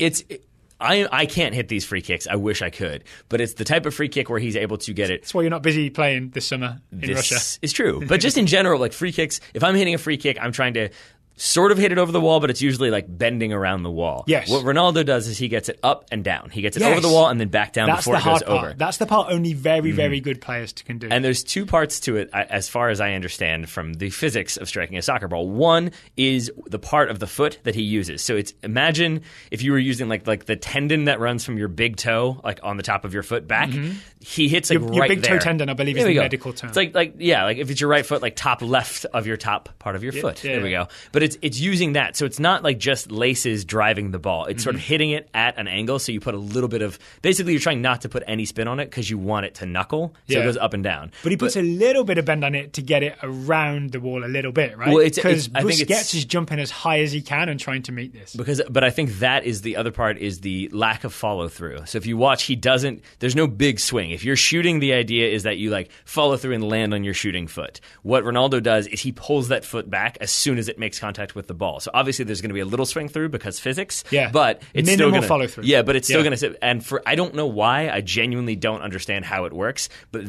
I can't hit these free kicks. I wish I could. But it's the type of free kick where he's able to get it. That's why you're not busy playing this summer in Russia. This is true. But just in general, like free kicks, if I'm hitting a free kick, I'm trying to sort of hit it over the wall, but it's usually like bending around the wall. Yes. What Ronaldo does is he gets it up and down. He gets it Yes. over the wall and then back down before it goes over. That's the part only very, very good players can do. And there's two parts to it, as far as I understand from the physics of striking a soccer ball. One is the part of the foot that he uses. So it's, imagine if you were using like the tendon that runs from your big toe, like on the top of your foot back. He hits like your right big there. toe tendon, I believe, is the medical term. It's like if it's your right foot, like top left of your top part of your foot. Yeah. There we go. But it's using that, so it's not like just laces driving the ball. It's sort of hitting it at an angle. So you put a little bit of, basically, you're trying not to put any spin on it because you want it to knuckle. So it goes up and down. But he puts a little bit of bend on it to get it around the wall a little bit, right? Well, because Busquets is jumping as high as he can and trying to meet this. But I think that is the other part, is the lack of follow through. So if you watch, there's no big swing. If you're shooting, the idea is that you like follow through and land on your shooting foot. What Ronaldo does is he pulls that foot back as soon as it makes contact with the ball. So obviously there's going to be a little swing through because physics. Yeah. But it's minimal still going to follow through. Yeah, but it's still going to sit. And I don't know why. I genuinely don't understand how it works. But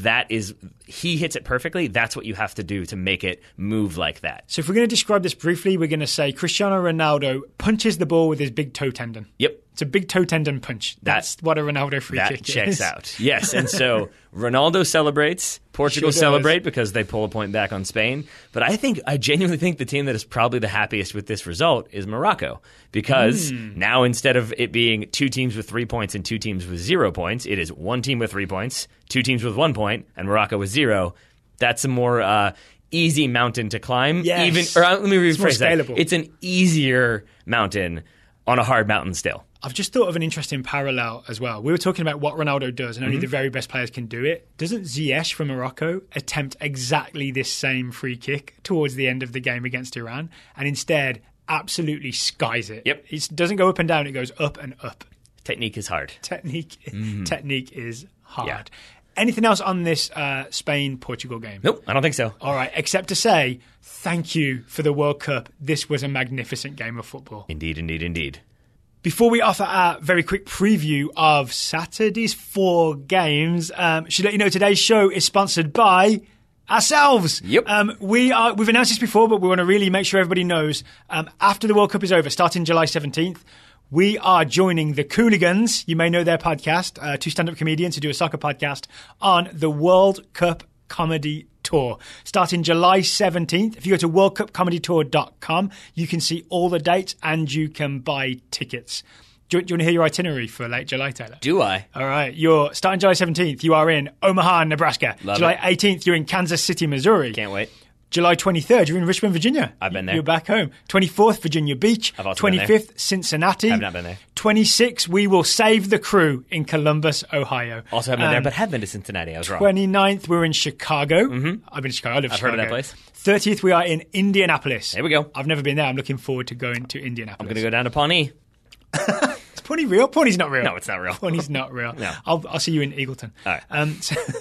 he hits it perfectly. That's what you have to do to make it move like that. So if we're going to describe this briefly, we're going to say Cristiano Ronaldo punches the ball with his big toe tendon. Yep. It's a big toe tendon punch. That's what a Ronaldo free kick is. That checks out. Yes, and so Ronaldo celebrates. Portugal celebrate because they pull a point back on Spain. But I genuinely think the team that is probably the happiest with this result is Morocco. Because now, instead of it being 2 teams with 3 points and 2 teams with 0 points, it is 1 team with 3 points, 2 teams with 1 point, and Morocco with 0. That's a more easy mountain to climb. Yes. Let me rephrase that. Scalable. It's an easier mountain on a hard mountain still. I've just thought of an interesting parallel as well. We were talking about what Ronaldo does, and only the very best players can do it. Doesn't Ziyech from Morocco attempt exactly this same free kick towards the end of the game against Iran, and instead absolutely skies it? Yep. It doesn't go up and down, it goes up and up. Technique is hard. Technique is hard. Yeah. Anything else on this Spain-Portugal game? Nope, I don't think so. All right, except to say thank you for the World Cup. This was a magnificent game of football. Indeed, indeed, indeed. Before we offer our very quick preview of Saturday's 4 games, should let you know today's show is sponsored by ourselves. Yep. We've announced this before, but we want to really make sure everybody knows. After the World Cup is over, starting July 17th, we are joining the Cooligans. You may know their podcast, 2 stand-up comedians who do a soccer podcast on the World Cup Comedy Tour. Starting July 17th. If you go to worldcupcomedytour.com, you can see all the dates and you can buy tickets. Do you want to hear your itinerary for late July, Taylor? Do I? All right. You're starting July 17th. You are in Omaha, Nebraska. Love July it. 18th, you're in Kansas City, Missouri. Can't wait. July 23rd, you're in Richmond, Virginia. I've been there. You're back home. 24th, Virginia Beach. I've also been there. 25th, Cincinnati. Have not been there. 26th, we will save the crew in Columbus, Ohio. Also haven't been there, but have been to Cincinnati. I was wrong. 29th, we're in Chicago. I've been to Chicago. I live in Chicago. I've heard of that place. 30th, we are in Indianapolis. There we go. I've never been there. I'm looking forward to going to Indianapolis. I'm going to go down to Pawnee. Is Pawnee real? Pawnee's not real. No, it's not real. Pawnee's not real. No. I'll see you in Eagleton. All right.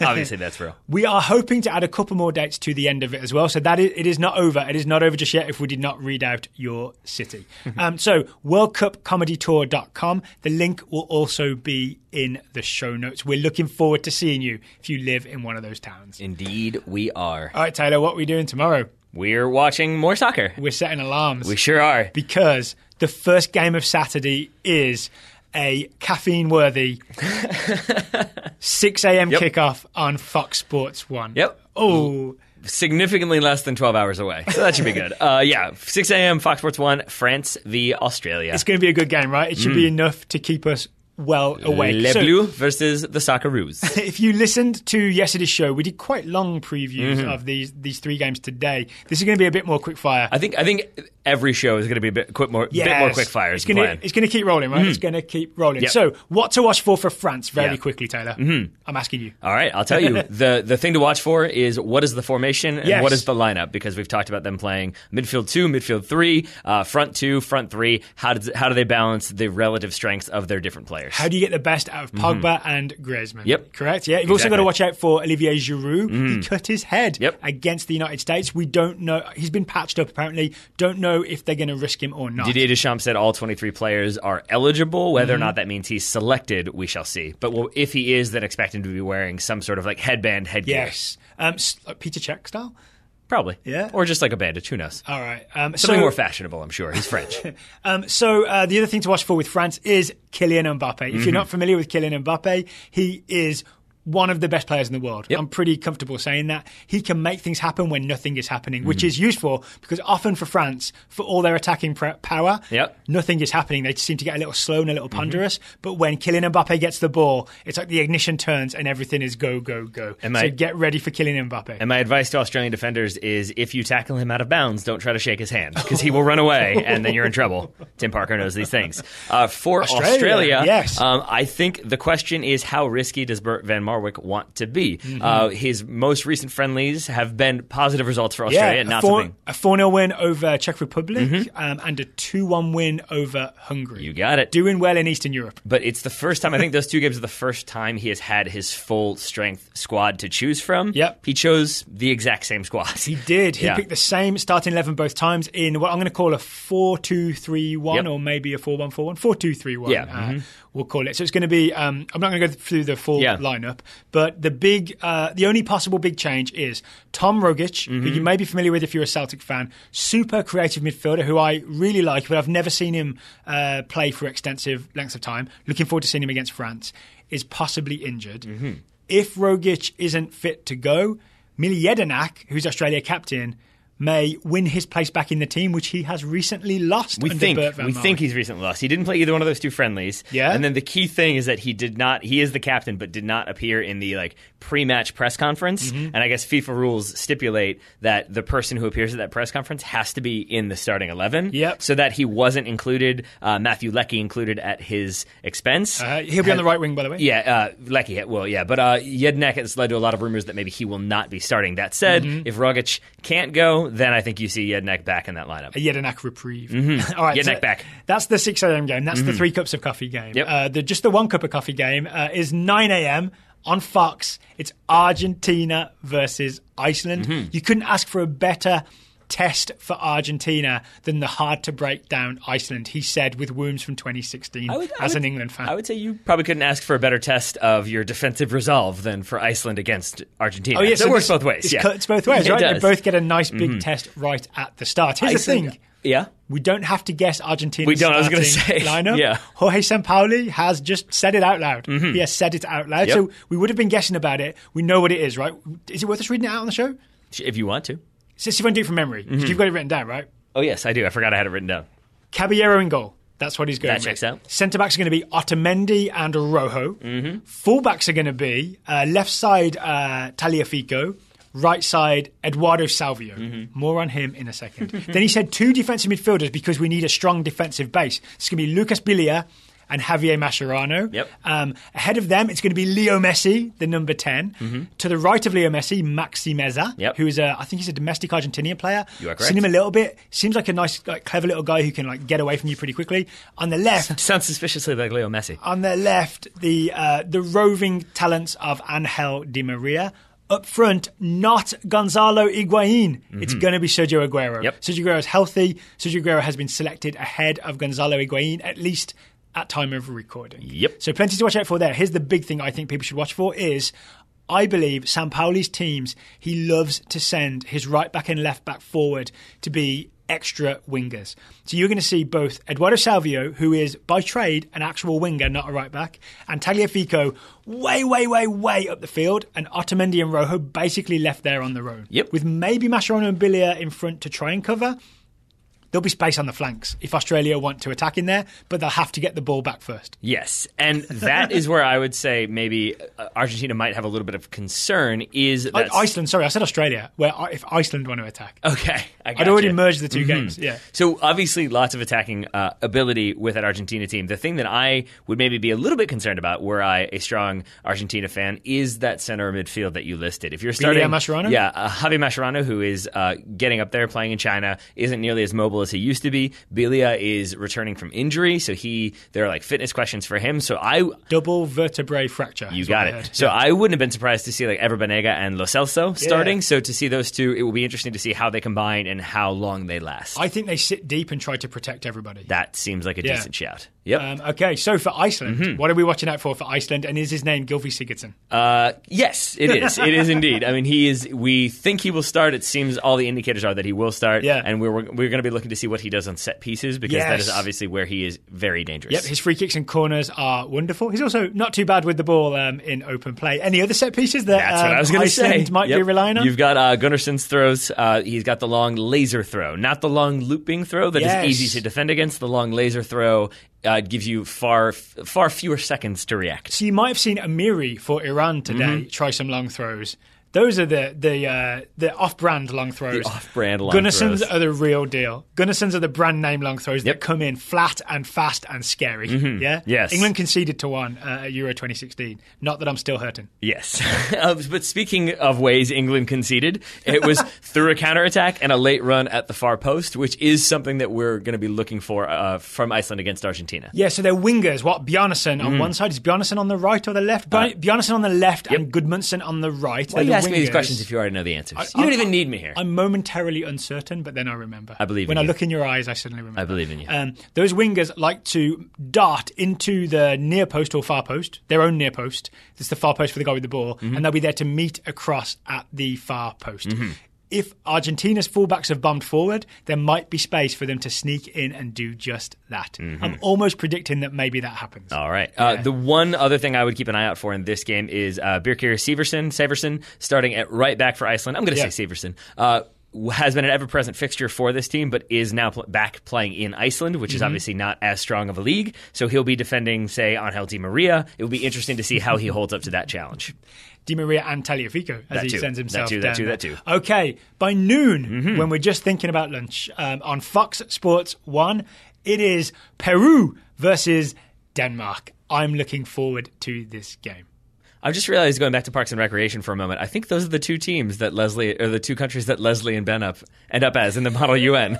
Obviously, that's real. We are hoping to add a couple more dates to the end of it as well. So it is not over. It is not over just yet if we did not read out your city. So worldcupcomedytour.com. The link will also be in the show notes. We're looking forward to seeing you if you live in one of those towns. Indeed, we are. All right, Taylor, what are we doing tomorrow? We're watching more soccer. We're setting alarms. We sure are. Because the first game of Saturday is a caffeine-worthy 6 a.m. kickoff on Fox Sports 1. Yep. Oh. Significantly less than 12 hours away. So that should be good. 6 a.m. Fox Sports 1, France v. Australia. It's going to be a good game, right? It should be enough to keep us well awake. Les Bleus versus the Socceroos. If you listened to yesterday's show, we did quite long previews of these 3 games today. This is going to be a bit more quickfire. I think every show is going to be a bit more quickfire. It's going to keep rolling, right? It's going to keep rolling. Yep. So, what to watch for France? Very quickly, Taylor. I'm asking you. All right, I'll tell you. The thing to watch for is what is the formation and what is the lineup, because we've talked about them playing midfield 2, midfield 3, front 2, front 3. How do they balance the relative strengths of their different players? How do you get the best out of Pogba and Griezmann? Yep. Correct? Yeah. You've also got to watch out for Olivier Giroud. He cut his head Yep. against the United States. We don't know. He's been patched up, apparently. Don't know if they're going to risk him or not. Didier Deschamps said all 23 players are eligible. Whether or not that means he's selected, we shall see. But if he is, then expect him to be wearing some sort of like headband, headgear. Yes. Like Peter Cech style? Probably. Yeah? Or just like a bandage, who knows? All right. Something more fashionable, I'm sure. He's French. So the other thing to watch for with France is Kylian Mbappe. If you're not familiar with Kylian Mbappe, he is one of the best players in the world. Yep. I'm pretty comfortable saying that. He can make things happen when nothing is happening, which is useful because often for France, for all their attacking power, nothing is happening. They seem to get a little slow and a little ponderous. But when Kylian Mbappe gets the ball, it's like the ignition turns and everything is go, go, go. So get ready for Kylian Mbappe. And my advice to Australian defenders is if you tackle him out of bounds, don't try to shake his hand because he will run away and then you're in trouble. Tim Parker knows these things. For Australia, yes. I think the question is how risky does Bert van Marwijk want to be? His most recent friendlies have been positive results for Australia. A 4-0 win over Czech Republic and a 2-1 win over Hungary. You got it. Doing well in Eastern Europe. But it's the first time, I think those two games are the first time he has had his full strength squad to choose from. Yep. He chose the exact same squad. He did. He picked the same starting 11 both times in what I'm going to call a 4-2-3-1 or maybe a 4-1-4-1. 4-2-3-1. Yeah. We'll call it. So it's going to be, I'm not going to go through the full lineup, but the only possible big change is Tom Rogic, who you may be familiar with if you're a Celtic fan, super creative midfielder who I really like, but I've never seen him play for extensive lengths of time. Looking forward to seeing him against France, is possibly injured. If Rogic isn't fit to go, Mili Jedinak, who's Australia captain, may win his place back in the team, which he has recently lost. We think he's recently lost. He didn't play either one of those two friendlies. Yeah. And then the key thing is that he is the captain, but did not appear in the pre-match press conference. And I guess FIFA rules stipulate that the person who appears at that press conference has to be in the starting 11. Yep. So that he wasn't included. Matthew Leckie included at his expense. He'll be on the right wing, by the way. Yeah, Leckie will, yeah. But Jedinak has led to a lot of rumors that maybe he will not be starting. That said, if Rogic can't go, then I think you see Jedinak back in that lineup. A Jedinak reprieve. All right, Jedinak back. That's the 6 a.m. game. That's the 3 cups of coffee game. Yep. Just the 1 cup of coffee game is 9 a.m. on Fox. It's Argentina versus Iceland. You couldn't ask for a better test for Argentina than the hard-to-break-down Iceland, he said with wounds from 2016 as an England fan. I would say you probably couldn't ask for a better test of your defensive resolve than for Iceland against Argentina. Oh, yeah, so it works both ways. It cuts both ways, right? They both get a nice big test right at the start. Here's Iceland, the thing. Yeah? We don't have to guess Argentina's lineup. Yeah. Jorge Sampaoli has just said it out loud. He has said it out loud. Yep. So we would have been guessing about it. We know what it is, right? Is it worth us reading it out on the show? If you want to. So see if I can do it from memory. You've got it written down, right? Oh, yes, I do. I forgot I had it written down. Caballero in goal. That's what he's going with. That checks out. Centre-backs are going to be Otamendi and Rojo. Full-backs are going to be left side Tagliafico, right side Eduardo Salvio. More on him in a second. Then he said 2 defensive midfielders because we need a strong defensive base. It's going to be Lucas Bilia and Javier Mascherano. Yep. Ahead of them, it's going to be Leo Messi, the number 10. To the right of Leo Messi, Maxi Meza, who is I think he's a domestic Argentinian player. You are correct. Seen him a little bit. Seems like a nice, clever little guy who can get away from you pretty quickly. On the left, sounds suspiciously like Leo Messi. On the left, the roving talents of Angel Di Maria. Up front, not Gonzalo Higuain. It's going to be Sergio Aguero. Sergio Aguero is healthy. Sergio Aguero has been selected ahead of Gonzalo Higuain, at least at time of recording. So plenty to watch out for there. Here's the big thing I think people should watch for is, I believe, Sampaoli's teams, he loves to send his right back and left back forward to be extra wingers. So you're going to see both Eduardo Salvio, who is by trade an actual winger, not a right back, and Tagliafico way up the field, and Otamendi and Rojo basically left there on their own. With maybe Mascherano and Bilia in front to try and cover. There'll be space on the flanks if Australia want to attack in there, but they'll have to get the ball back first. Yes, and that is where I would say maybe Argentina might have a little bit of concern is that... Iceland, sorry, I said Australia, where if Iceland want to attack. Okay, I'd already merged the two games, So obviously lots of attacking ability with that Argentina team. The thing that I would maybe be a little bit concerned about, were I a strong Argentina fan, is that center midfield that you listed. If you're starting... Mascherano? Yeah, Javier Mascherano, who is getting up there, playing in China, isn't nearly as mobile as he used to be. Bilia is returning from injury, so there are like fitness questions for him. So double vertebrae fracture. You got it. So I wouldn't have been surprised to see like Ever Banega and Lo Celso starting. So to see those two, it will be interesting to see how they combine and how long they last. I think they sit deep and try to protect everybody. That seems like a decent shout. Yep. Okay, so for Iceland, what are we watching out for Iceland? And is his name Gylfi Sigurdsson? Yes, it is. It is indeed. I mean, we think he will start. It seems all the indicators are that he will start. Yeah. And we're going to be looking to see what he does on set pieces because that is obviously where he is very dangerous. Yep, his free kicks and corners are wonderful. He's also not too bad with the ball in open play. Any other set pieces that That's what I was going to say. Iceland might be relying on? You've got Gunnarsson's throws. He's got the long laser throw, not the long looping throw that is easy to defend against. The long laser throw gives you far fewer seconds to react. So you might have seen Amiri for Iran today try some long throws. Those are the off-brand long throws. The off-brand long throws. Gunnarsson's are the real deal. Gunnarsson's are the brand name long throws that come in flat and fast and scary. Yeah? Yes. England conceded to one at Euro 2016. Not that I'm still hurting. Yes. But speaking of ways England conceded, it was through a counterattack and a late run at the far post, which is something that we're going to be looking for from Iceland against Argentina. Yeah, so they're wingers. Bjarnason on one side. Is Bjarnason on the right or the left? Bjarnason on the left and Gudmundsson on the right. Why are you asking me these questions if you already know the answers? You don't even need me here. I'm momentarily uncertain, but then I remember. I believe when in I you. look in your eyes, I suddenly remember. I believe in you. Those wingers like to dart into the near post or far post, their own near post. It's the far post for the guy with the ball, and they'll be there to meet across at the far post. If Argentina's fullbacks have bombed forward, there might be space for them to sneak in and do just that. I'm almost predicting that maybe that happens. All right. The one other thing I would keep an eye out for in this game is Birkir Severson starting at right back for Iceland. I'm going to say Severson. Has been an ever-present fixture for this team, but is now back playing in Iceland, which is obviously not as strong of a league. So he'll be defending, say, Angel Di Maria. It will be interesting to see how he holds up to that challenge. Di Maria and Tagliafico as he sends himself down. That too. Okay, by noon, when we're just thinking about lunch, on Fox Sports 1, it is Peru versus Denmark. I'm looking forward to this game. I've just realized, going back to Parks and Recreation for a moment, I think those are the two teams that the two countries that Leslie and Ben end up as in the Model UN.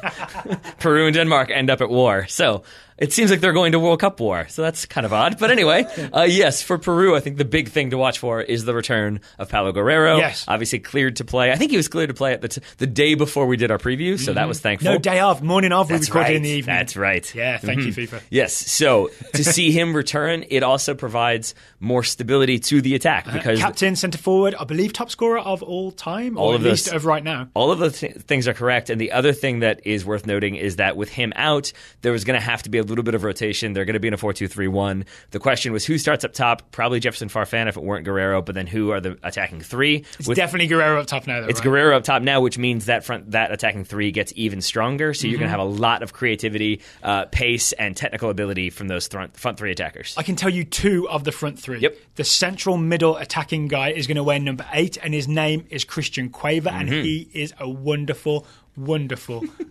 Peru and Denmark end up at war. So it seems like they're going to World Cup war. So that's kind of odd. But anyway, yes, for Peru, I think the big thing to watch for is the return of Paulo Guerrero. Yes. Obviously cleared to play. I think he was cleared to play at the day before we did our preview. So that was thankful. No, day of, morning of, we recorded in the evening. That's right. Yeah, thank you, FIFA. Yes. So to see him return, it also provides more stability to the attack because captain, centre forward, I believe top scorer of all time, or at least of right now. All of those things are correct. And the other thing that is worth noting is that with him out, there was going to have to be a little bit of rotation. They're going to be in a 4-2-3-1. The question was who starts up top? Probably Jefferson Farfan if it weren't Guerrero, but then who are the attacking three? It's definitely Guerrero up top now, though. It's right? Guerrero up top now, which means that attacking three gets even stronger. So you're going to have a lot of creativity, pace, and technical ability from those front three attackers. I can tell you two of the front three. Yep. The central middle attacking guy is going to wear number 8, and his name is Christian Cueva, and he is a wonderful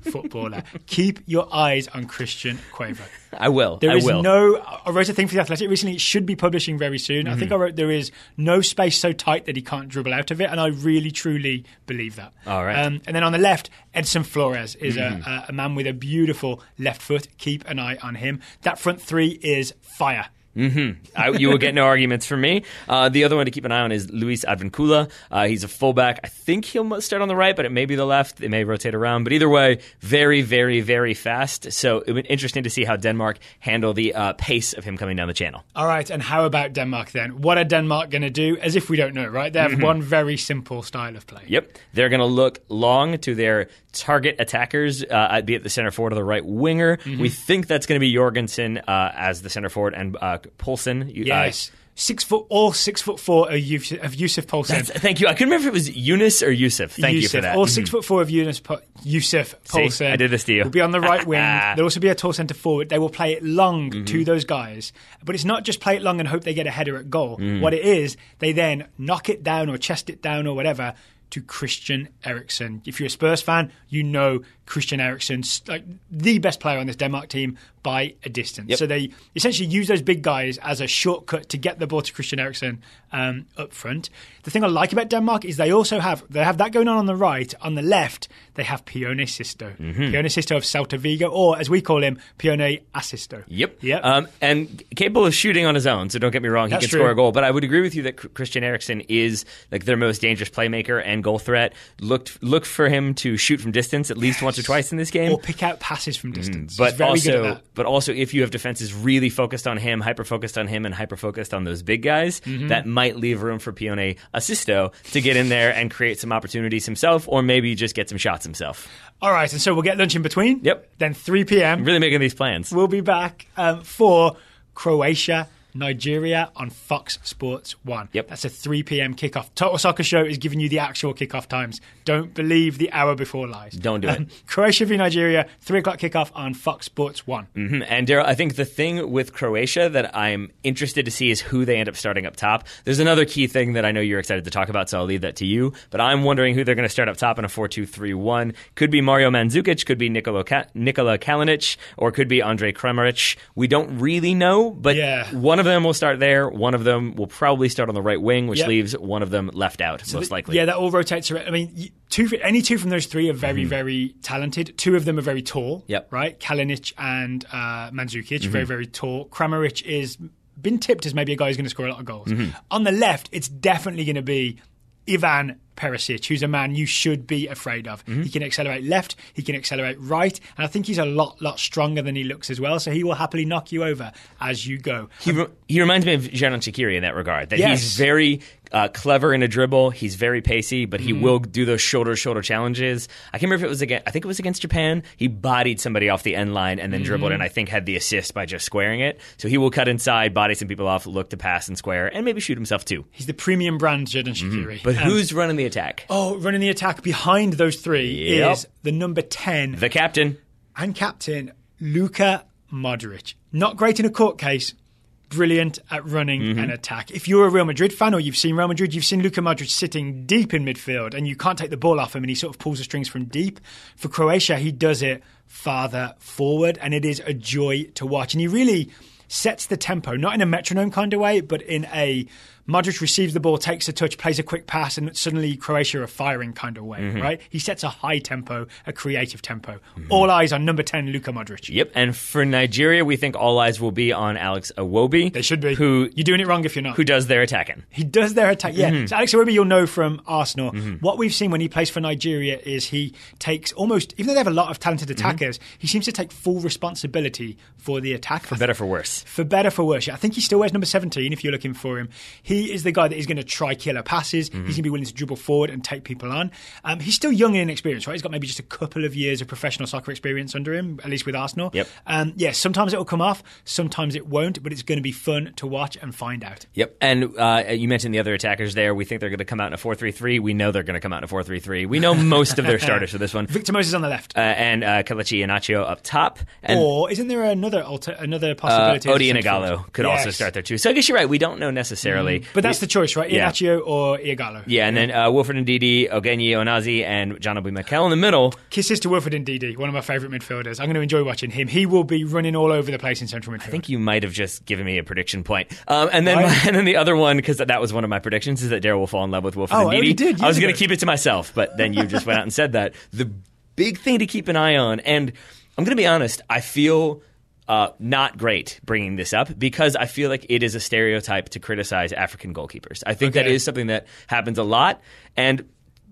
footballer. Keep your eyes on Christian Cueva. I will. I wrote a thing for The Athletic recently. It should be publishing very soon. I think I wrote there is no space so tight that he can't dribble out of it, and I really, truly believe that. All right. And then on the left, Edson Flores is a man with a beautiful left foot. Keep an eye on him. That front three is fire. You will get no arguments from me. The other one to keep an eye on is Luis Advincula. He's a fullback. I think he'll start on the right, but it may be the left. They may rotate around. But either way, very, very, very fast. So it would be interesting to see how Denmark handle the pace of him coming down the channel. All right, and how about Denmark then? What are Denmark going to do? As if we don't know, right? They have one very simple style of play. Yep. They're going to look long to their target attackers, be it the center forward or the right winger. We think that's going to be Jorgensen as the center forward and Poulsen. Yes. 6'4" of Yusuf Poulsen. Thank you. I couldn't remember if it was Eunice or Yusuf. Thank you for that. Or 6'4" of Yusuf Poulsen. I did this to you. Will be on the right wing. There'll also be a tall centre forward. They will play it long to those guys. But it's not just play it long and hope they get a header at goal. What it is, they then knock it down or chest it down or whatever to Christian Eriksen. If you're a Spurs fan, you know Christian Eriksen, like the best player on this Denmark team by a distance. Yep. So they essentially use those big guys as a shortcut to get the ball to Christian Eriksen up front. The thing I like about Denmark is they have that going on the right. On the left, they have Pione Sisto. Pione Sisto of Celta Vigo, or as we call him, Pione Assisto. Yep. And capable of shooting on his own, so don't get me wrong, he can score a goal. But I would agree with you that Christian Eriksen is like their most dangerous playmaker and goal threat. Look for him to shoot from distance at least once or twice in this game. Or pick out passes from distance. But He's very good at that. But also, if you have defenses really focused on him, hyper-focused on him, and hyper-focused on those big guys, that might leave room for Pione Assisto to get in there and create some opportunities himself, or maybe just get some shots himself. All right, and so we'll get lunch in between. Yep. Then 3 p.m. I'm really making these plans. We'll be back for Croatia, Nigeria on Fox Sports 1. Yep. That's a 3 p.m. kickoff. Total Soccer Show is giving you the actual kickoff times. Don't believe the hour before lies. Don't do it. Croatia v Nigeria, 3 o'clock kickoff on Fox Sports 1. And Daryl, I think the thing with Croatia that I'm interested to see is who they end up starting up top. There's another key thing that I know you're excited to talk about, so I'll leave that to you. But I'm wondering who they're going to start up top in a 4-2-3-1. Could be Mario Mandzukic, could be Nikola Kalinic, or could be Andre Kramaric. We don't really know, but one of them will start there. One of them will probably start on the right wing, which leaves one of them left out, most likely. Yeah, that all rotates around. I mean, any two from those three are very, very talented. Two of them are very tall, right? Kalinic and Mandzukic, very, very tall. Kramaric is been tipped as maybe a guy who's going to score a lot of goals. On the left, it's definitely going to be Ivan Perisic, who's a man you should be afraid of. He can accelerate left, he can accelerate right, and I think he's a lot stronger than he looks as well, so he will happily knock you over as you go. He reminds me of Xherdan Shaqiri in that regard, that he's very clever in a dribble, he's very pacey, but he will do those shoulder challenges. I can't remember if it was I think it was against Japan. He bodied somebody off the end line and then dribbled and I think had the assist by just squaring it. So he will cut inside, body some people off, look to pass and square, and maybe shoot himself too. He's the premium brand Xherdan Shaqiri. But who's running the attack? Running the attack behind those three is the number 10. The captain. And captain, Luka Modric. Not great in a court case, brilliant at running an attack. If you're a Real Madrid fan or you've seen Real Madrid, you've seen Luka Modric sitting deep in midfield and you can't take the ball off him and he sort of pulls the strings from deep. For Croatia, he does it farther forward and it is a joy to watch. And he really sets the tempo, not in a metronome kind of way, but in a Modric receives the ball, takes a touch, plays a quick pass, and suddenly Croatia are firing kind of way, right? He sets a high tempo, a creative tempo. All eyes on number 10, Luka Modric. Yep, and for Nigeria, we think all eyes will be on Alex Iwobi. They should be. You're doing it wrong if you're not. Who does their attacking. He does their attack, yeah. So Alex Iwobi, you'll know from Arsenal. What we've seen when he plays for Nigeria is he takes almost, even though they have a lot of talented attackers, he seems to take full responsibility for the attack. For better, for worse. For better, for worse. Yeah. I think he still wears number 17 if you're looking for him. He is the guy that is going to try killer passes. He's going to be willing to dribble forward and take people on. He's still young and inexperienced, right? He's got maybe just a couple of years of professional soccer experience under him, at least with Arsenal. Yep. Sometimes it will come off, sometimes it won't, but it's going to be fun to watch and find out. Yep. And you mentioned the other attackers there. We think they're going to come out in a 4-3-3. We know they're going to come out in a 4-3-3. We know most of their starters for this one. Victor Moses on the left. And Kelechi Iheanacho up top. And or isn't there another possibility? Odi Ighalo could also start there too. So I guess you're right. We don't know necessarily. But that's the choice, right? Iheanacho or Ighalo. Yeah, and then Wilfred Ndidi, Ogenyi Onazi, and John Obi Mikel in the middle. Kisses to Wilfred Ndidi, one of my favourite midfielders. I'm going to enjoy watching him. He will be running all over the place in central midfield. I think you might have just given me a prediction point. And then the other one, because that was one of my predictions, is that Daryl will fall in love with Wilfred Ndidi. I was going to keep it to myself, but then you just went out and said that. The big thing to keep an eye on, and I'm going to be honest, I feel not great bringing this up because I feel like it is a stereotype to criticize African goalkeepers. I think that is something that happens a lot, and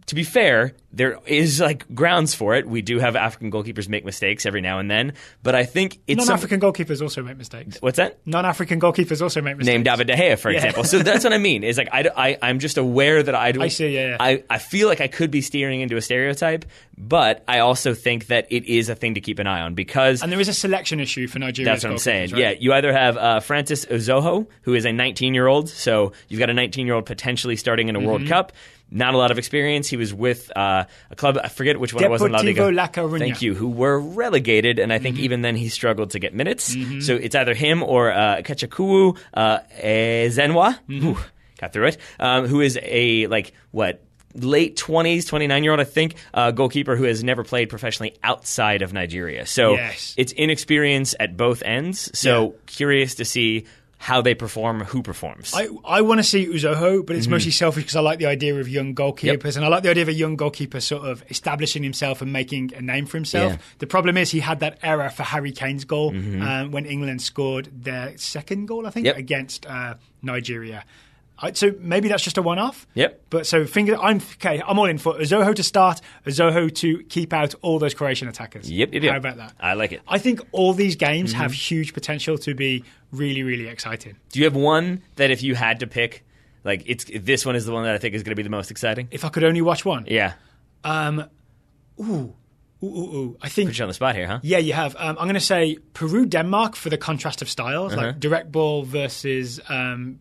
to be fair, there is grounds for it. We do have African goalkeepers make mistakes every now and then, but I think it's non-African goalkeepers also make mistakes. What's that? Non-African goalkeepers also make mistakes. Name David De Gea, for example. So that's what I mean. Is I'm just aware that I see. Yeah. I feel like I could be steering into a stereotype, but I also think that it is a thing to keep an eye on because and there is a selection issue for Nigeria. That's what I'm saying. Right? Yeah, you either have Francis Ozoho, who is a 19-year-old, so you've got a 19-year-old potentially starting in a World Cup. Not a lot of experience. He was with a club, I forget which one it was in La Liga. La Coruña. Thank you, who were relegated, and I think even then he struggled to get minutes. So it's either him or Kechakwu Ezenwa, got through it, who is a, late 20s, 29-year-old, I think, goalkeeper who has never played professionally outside of Nigeria. So it's inexperience at both ends. So curious to see how they perform, who performs. I want to see Uzoho, but it's mostly selfish because I like the idea of young goalkeepers, and I like the idea of a young goalkeeper sort of establishing himself and making a name for himself. The problem is he had that error for Harry Kane's goal when England scored their second goal, I think, against Nigeria. So maybe that's just a one-off. But so I'm all in for Uzoho to start, Uzoho to keep out all those Croatian attackers. How about that? I like it. I think all these games have huge potential to be really, really exciting. Do you have one that if you had to pick, like this one is the one that I think is going to be the most exciting? If I could only watch one? Yeah. I think put you on the spot here, huh? Yeah, you have. I'm going to say Peru-Denmark for the contrast of styles, like direct ball versus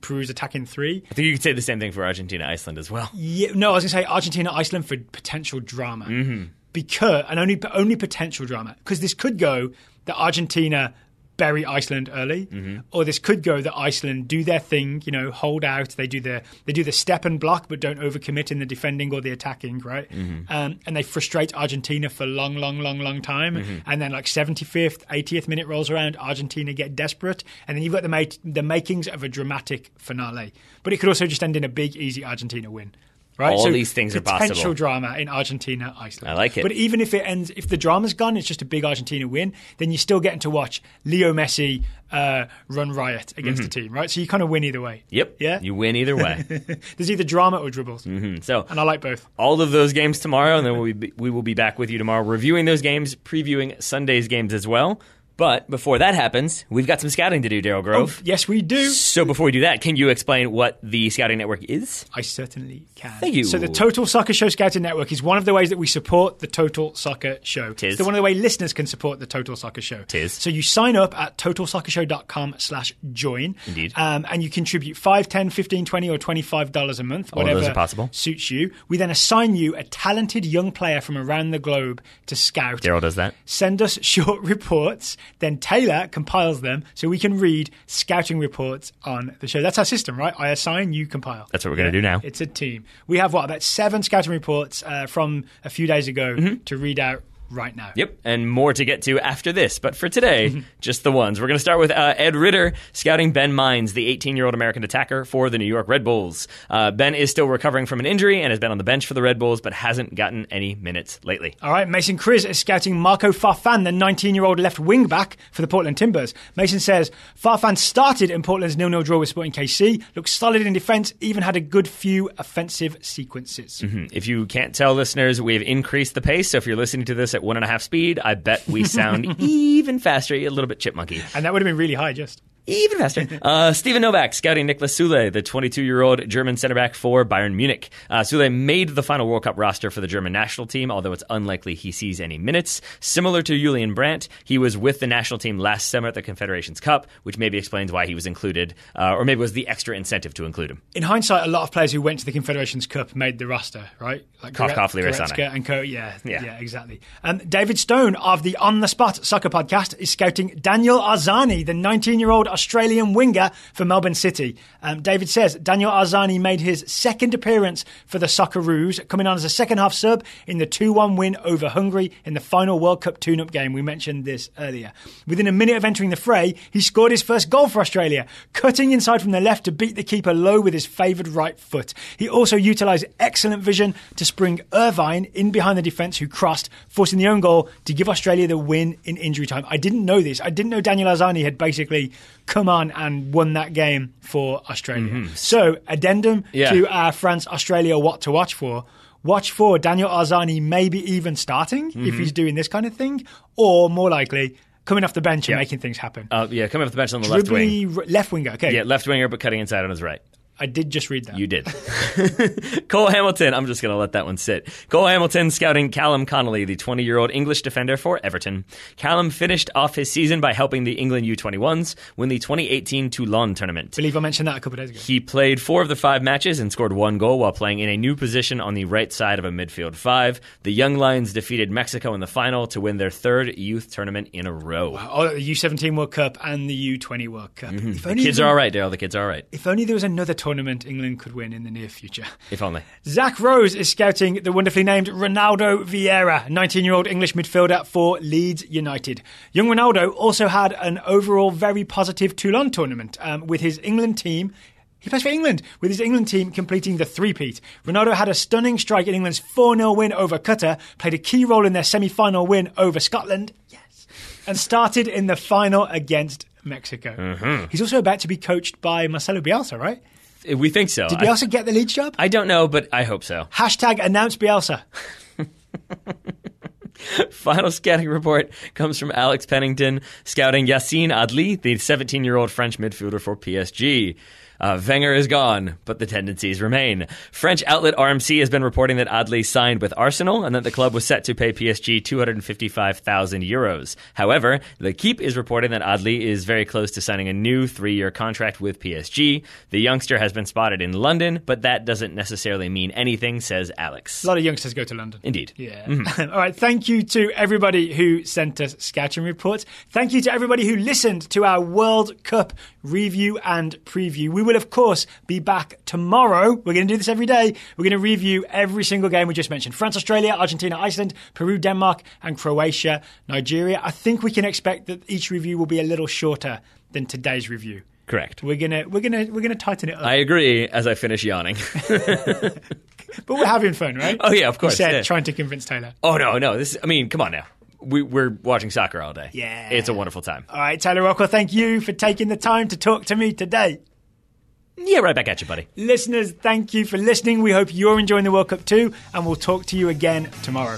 Peru's attacking three. I think you could say the same thing for Argentina-Iceland as well. Yeah, no, I was going to say Argentina-Iceland for potential drama. Because only potential drama. Because this could go that Argentina bury Iceland early, or this could go that Iceland do their thing, hold out. They do the step and block, but don't overcommit in the defending or the attacking, right? And they frustrate Argentina for long time. And then like 75th, 80th minute rolls around, Argentina get desperate, and then you've got the makings of a dramatic finale. But it could also just end in a big, easy Argentina win. Right? All these things are possible. Potential drama in Argentina, Iceland. I like it. But even if the drama's gone, it's just a big Argentina win, then you're still getting to watch Leo Messi run riot against the team, right? So you kind of win either way. Yep. Yeah? You win either way. There's either drama or dribbles. And I like both. All of those games tomorrow, and then we will be back with you tomorrow reviewing those games, previewing Sunday's games as well. But before that happens, we've got some scouting to do, Daryl Grove. Oh, yes, we do. So before we do that, can you explain what the Scouting Network is? I certainly can. Thank you. So the Total Soccer Show Scouting Network is one of the ways that we support the Total Soccer Show. Tis. It's one of the ways listeners can support the Total Soccer Show. Tis. So you sign up at totalsoccershow.com/join. Indeed. And you contribute $5, $10, $15, $20 or $25 a month, All whatever those are possible. Suits you. We then assign you a talented young player from around the globe to scout. Daryl does that. Send us short reports, then Taylor compiles them so we can read scouting reports on the show. That's our system, right? I assign, you compile. That's what we're going to do now. It's a team. We have, about 7 scouting reports from a few days ago to read out right now. Yep, and more to get to after this. But for today, just the ones. We're going to start with Ed Ritter scouting Ben Mines, the 18-year-old American attacker for the New York Red Bulls. Ben is still recovering from an injury and has been on the bench for the Red Bulls, but hasn't gotten any minutes lately. All right, Mason Kriz is scouting Marco Farfan, the 19-year-old left wing-back for the Portland Timbers. Mason says, Farfan started in Portland's 0-0 draw with Sporting KC, looked solid in defence, even had a good few offensive sequences. If you can't tell, listeners, we've increased the pace, so if you're listening to this at 1.5 speed, I bet we sound even faster, a little bit chipmunky. And that would have been really high, just. Even faster. Steven Novak scouting Niklas Süle, the 22-year-old German center back for Bayern Munich. Süle made the final World Cup roster for the German national team, although it's unlikely he sees any minutes. Similar to Julian Brandt, he was with the national team last summer at the Confederations Cup, which maybe explains why he was included, or maybe was the extra incentive to include him. In hindsight, a lot of players who went to the Confederations Cup made the roster, right? Like Goretzka and Co. Yeah, exactly. David Stone of the On the Spot Soccer Podcast is scouting Daniel Arzani, the 19-year-old Australian winger for Melbourne City. David says Daniel Arzani made his second appearance for the Socceroos, coming on as a second-half sub in the 2-1 win over Hungary in the final World Cup tune-up game. We mentioned this earlier. Within a minute of entering the fray, he scored his first goal for Australia, cutting inside from the left to beat the keeper low with his favoured right foot. He also utilised excellent vision to spring Irvine in behind the defence, who crossed, forcing the own goal to give Australia the win in injury time. I didn't know this. I didn't know Daniel Arzani had basically come on and won that game for Australia. So, addendum to our France-Australia what to watch for. Watch for Daniel Arzani maybe even starting if he's doing this kind of thing, or more likely coming off the bench and making things happen. Coming off the bench on the left wing. Left winger, okay. Yeah, left winger, but cutting inside on his right. I did just read that. You did. Cole Hamilton, I'm just going to let that one sit. Cole Hamilton scouting Callum Connolly, the 20-year-old English defender for Everton. Callum finished off his season by helping the England U21s win the 2018 Toulon tournament. I believe I mentioned that a couple of days ago. He played 4 of the 5 matches and scored 1 goal while playing in a new position on the right side of a midfield 5. The Young Lions defeated Mexico in the final to win their 3rd youth tournament in a row. Wow. The U17 World Cup and the U20 World Cup. The kids are all right, Daryl. The kids are all right. If only there was another tournament tournament England could win in the near future. If only. Zach Rose is scouting the wonderfully named Ronaldo Vieira, 19-year-old English midfielder for Leeds United. Young Ronaldo also had an overall very positive Toulon tournament with his England team. He plays for England, with his England team completing the three-peat. Ronaldo had a stunning strike in England's 4-0 win over Qatar, played a key role in their semi-final win over Scotland, yes, and started in the final against Mexico. Mm-hmm. He's also about to be coached by Marcelo Bielsa, right? We think so. Did Bielsa get the Leeds job? I don't know, but I hope so. Hashtag announce Bielsa. Final scouting report comes from Alex Pennington, scouting Yassine Adli, the 17-year-old French midfielder for PSG. Wenger is gone, but the tendencies remain. French outlet RMC has been reporting that Adli signed with Arsenal and that the club was set to pay PSG €255,000. However, L'Equipe is reporting that Adli is very close to signing a new 3-year contract with PSG. The youngster has been spotted in London, but that doesn't necessarily mean anything, says Alex. A lot of youngsters go to London. Indeed. Yeah. Mm-hmm. All right. Thank you to everybody who sent us scouting reports. Thank you to everybody who listened to our World Cup review and preview. We will, of course, be back tomorrow. We're going to do this every day. We're going to review every single game we just mentioned. France, Australia, Argentina, Iceland, Peru, Denmark, and Croatia, Nigeria. I think we can expect that each review will be a little shorter than today's review. Correct. We're gonna tighten it up. I agree as I finish yawning. But we're having fun, right? Oh yeah, of course. You said yeah. Trying to convince Taylor. Oh no. Come on now. We're watching soccer all day. Yeah. It's a wonderful time. All right, Taylor Rockwell, thank you for taking the time to talk to me today. Yeah, right back at you, buddy. Listeners, thank you for listening. We hope you're enjoying the World Cup too, and we'll talk to you again tomorrow.